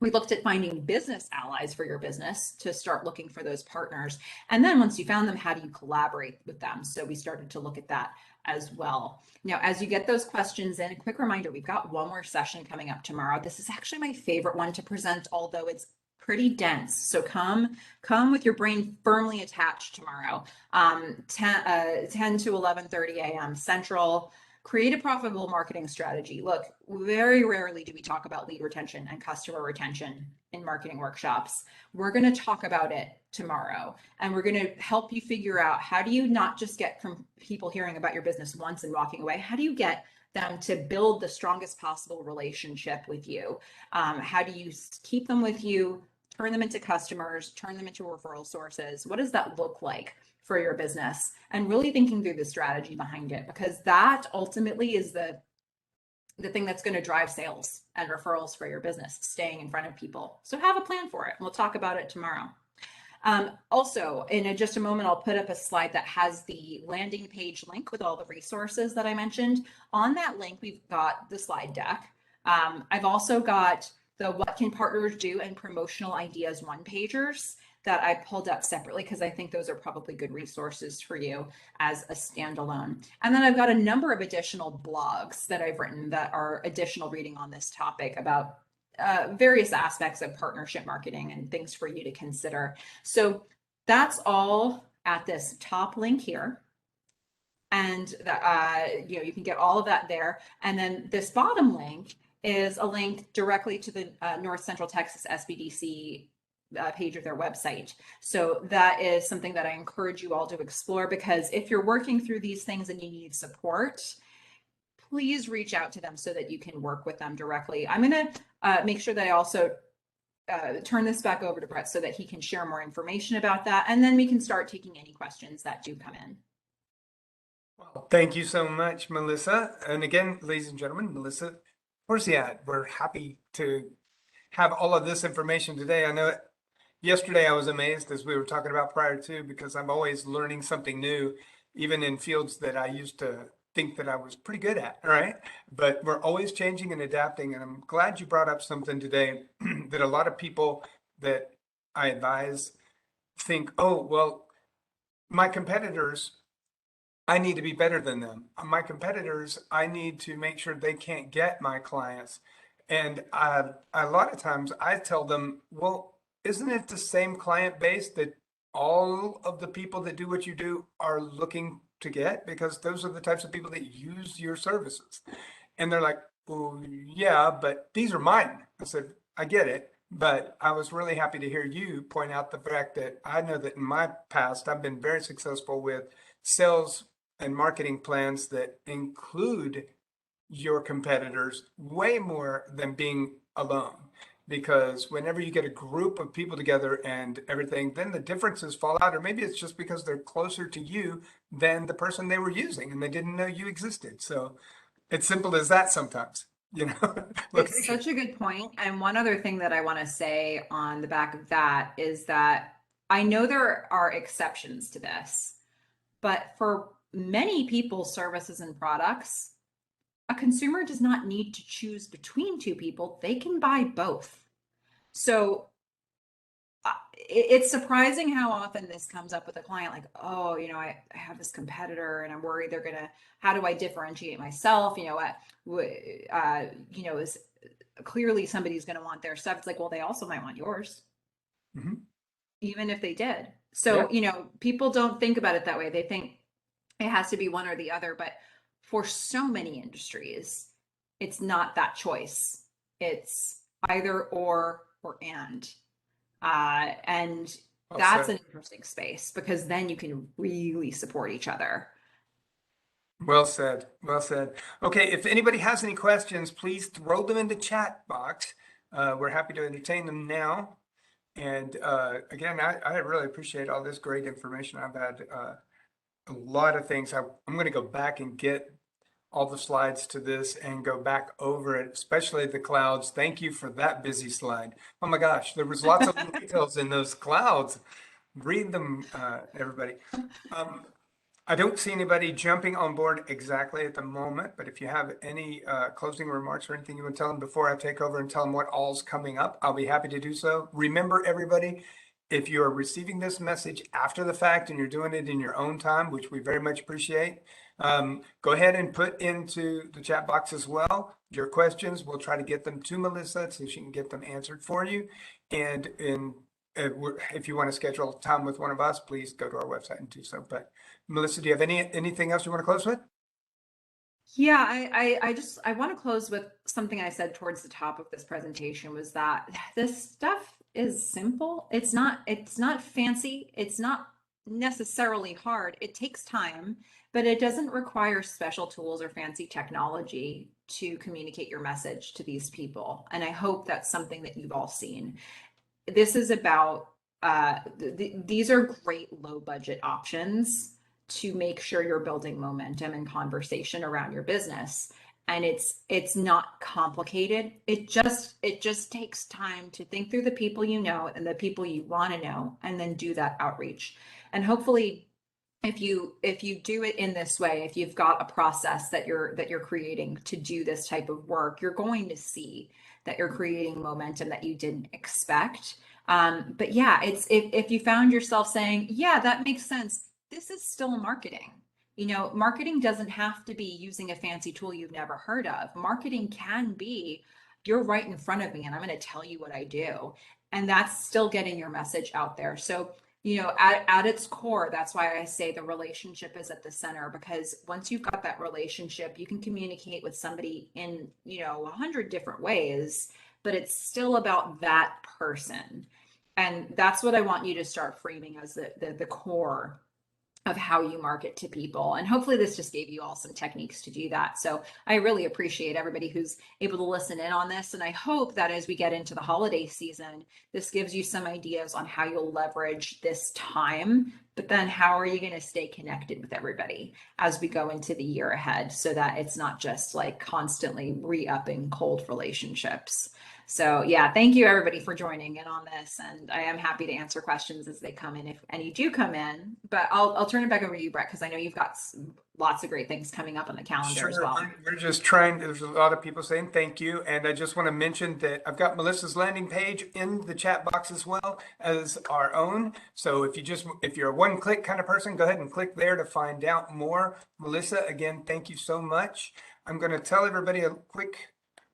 S2: We looked at finding business allies for your business to start looking for those partners. And then once you found them, how do you collaborate with them? So we started to look at that as well. Now, as you get those questions in, a quick reminder, we've got one more session coming up tomorrow. This is actually my favorite one to present, although it's pretty dense. So come with your brain firmly attached tomorrow, 10 to 11:30 a.m. Central. Create a profitable marketing strategy. Look, very rarely do we talk about lead retention and customer retention in marketing workshops. We're going to talk about it tomorrow, and we're going to help you figure out how do you not just get from people hearing about your business once and walking away, how do you get them to build the strongest possible relationship with you? How do you keep them with you, turn them into customers, turn them into referral sources? What does that look like for your business? And really thinking through the strategy behind it, because that ultimately is the thing that's going to drive sales and referrals for your business, staying in front of people. So have a plan for it. We'll talk about it tomorrow. Also, in just a moment, I'll put up a slide that has the landing page link with all the resources that I mentioned. On that link, we've got the slide deck. I've also got the What Can Partners Do and Promotional Ideas one-pagers that I pulled up separately because I think those are probably good resources for you as a standalone. And then I've got a number of additional blogs that I've written that are additional reading on this topic about various aspects of partnership marketing and things for you to consider. So that's all at this top link here. And you can get all of that there. And then this bottom link is a link directly to the North Central Texas SBDC page of their website. So that is something that I encourage you all to explore, because if you're working through these things and you need support, please reach out to them so that you can work with them directly. I'm going to make sure that I also turn this back over to Brett so that he can share more information about that. And then we can start taking any questions that do come in.
S1: Well, thank you so much, Melissa. And again, ladies and gentlemen, Melissa Forsyth, we're happy to have all of this information today. I know yesterday I was amazed, as we were talking about prior to, because I'm always learning something new, even in fields that I used to think that I was pretty good at, right? But we're always changing and adapting. And I'm glad you brought up something today that a lot of people that I advise think, oh, well, my competitors, I need to be better than them. My competitors, I need to make sure they can't get my clients. And a lot of times I tell them, well, isn't it the same client base that all of the people that do what you do are looking to get? Because those are the types of people that use your services. And they're like, well, yeah, but these are mine. I said, I get it. But I was really happy to hear you point out the fact that I know that in my past, I've been very successful with sales and marketing plans that include your competitors way more than being alone. Because whenever you get a group of people together and everything, then the differences fall out. Or maybe it's just because they're closer to you than the person they were using and they didn't know you existed. So it's simple as that sometimes, you know.
S2: It's such a good point. And one other thing that I want to say on the back of that is that I know there are exceptions to this, but for many people's services and products, a consumer does not need to choose between two people. They can buy both. So it's surprising how often this comes up with a client, like, oh, I have this competitor and I'm worried they're gonna, how do I differentiate myself? Is clearly somebody's gonna want their stuff. It's like, well, they also might want yours, even if they did. So, people don't think about it that way. They think it has to be one or the other, but for so many industries, it's not that choice. It's either or and. And
S1: Well
S2: that's
S1: said.
S2: an interesting space because then you can really support each other.
S1: Well said. Well said. Okay, if anybody has any questions, please throw them in the chat box. We're happy to entertain them now. And again, I really appreciate all this great information. I've had a lot of things. I'm going to go back and get all the slides to this and go back over it, especially the clouds. Thank you for that busy slide. Oh my gosh, there was lots of little details in those clouds. Read them, everybody. Um, I don't see anybody jumping on board exactly at the moment, but if you have any closing remarks or anything you want to tell them before I take over and tell them what all's coming up, I'll be happy to do so. Remember, everybody, if you are receiving this message after the fact and you're doing it in your own time, which we very much appreciate, go ahead and put into the chat box as well your questions. We'll try to get them to Melissa so she can get them answered for you. And if you want to schedule time with one of us, please go to our website and do so. But Melissa, do you have anything else you want to close with?
S2: Yeah, I want to close with something I said towards the top of this presentation was that this stuff is simple. It's not fancy. It's not necessarily hard. It takes time, but it doesn't require special tools or fancy technology to communicate your message to these people. And I hope that's something that you've all seen. This is about these are great low budget options to make sure you're building momentum and conversation around your business, and it's not complicated. It just takes time to think through the people you know and the people you want to know, and then do that outreach. And hopefully, if you do it in this way, if you've got a process that you're creating to do this type of work, you're going to see that you're creating momentum that you didn't expect. But yeah, it's if you found yourself saying, yeah, that makes sense, this is still marketing. Marketing doesn't have to be using a fancy tool you've never heard of. Marketing can be, you're right in front of me and I'm going to tell you what I do. And that's still getting your message out there. So at its core, that's why I say the relationship is at the center, because once you've got that relationship, you can communicate with somebody in 100 different ways, but it's still about that person. And that's what I want you to start framing as the core of how you market to people. And hopefully this just gave you all some techniques to do that. So I really appreciate everybody who's able to listen in on this. And I hope that as we get into the holiday season, this gives you some ideas on how you'll leverage this time, but then how are you going to stay connected with everybody as we go into the year ahead, so that it's not just like constantly re-upping cold relationships. So yeah, thank you everybody for joining in on this, and I am happy to answer questions as they come in, if any do come in. But I'll turn it back over to you, Brett, because I know you've got lots of great things coming up on the calendar as
S1: Sure.
S2: well.
S1: We're just trying. There's a lot of people saying thank you, and I just want to mention that I've got Melissa's landing page in the chat box as well as our own. So if you're a one-click kind of person, go ahead and click there to find out more. Melissa, again, thank you so much. I'm going to tell everybody a quick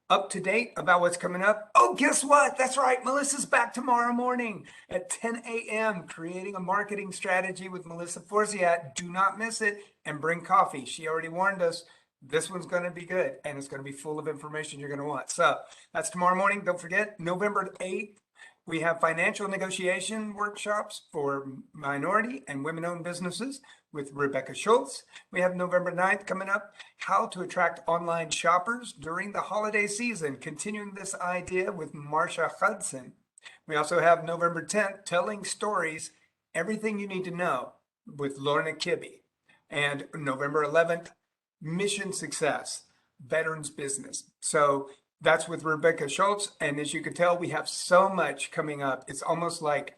S1: up to date about what's coming up. Oh, guess what? That's right. Melissa's back tomorrow morning at 10 a.m. creating a marketing strategy with Melissa Forsyth. Do not miss it, and bring coffee. She already warned us. This one's going to be good, and it's going to be full of information you're going to want. So that's tomorrow morning. Don't forget, November 8th, we have financial negotiation workshops for minority and women-owned businesses with Rebecca Schultz. We have November 9th coming up, how to attract online shoppers during the holiday season, continuing this idea with Marsha Hudson. We also have November 10th, telling stories, everything you need to know with Lorna Kibbe. And November 11th, mission success, veterans business. So that's with Rebecca Schultz. And as you can tell, we have so much coming up. It's almost like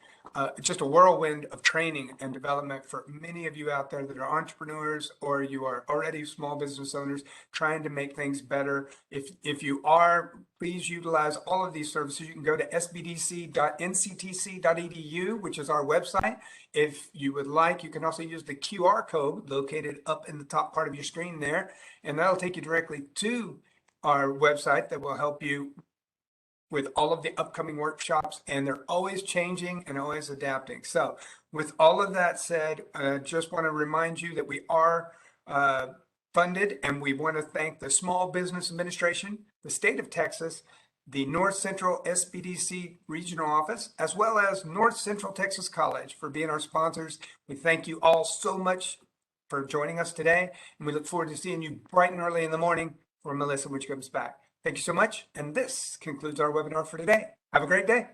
S1: just a whirlwind of training and development for many of you out there that are entrepreneurs, or you are already small business owners trying to make things better. If you are, please utilize all of these services. You can go to sbdc.nctc.edu, which is our website. If you would like, you can also use the QR code located up in the top part of your screen there, and that'll take you directly to our website that will help you with all of the upcoming workshops, and they're always changing and always adapting. So with all of that said, I just want to remind you that we are funded, and we want to thank the Small Business Administration, the state of Texas, the North Central SBDC Regional Office, as well as North Central Texas College for being our sponsors. We thank you all so much for joining us today, and we look forward to seeing you bright and early in the morning for Melissa when she comes back. Thank you so much, and this concludes our webinar for today. Have a great day.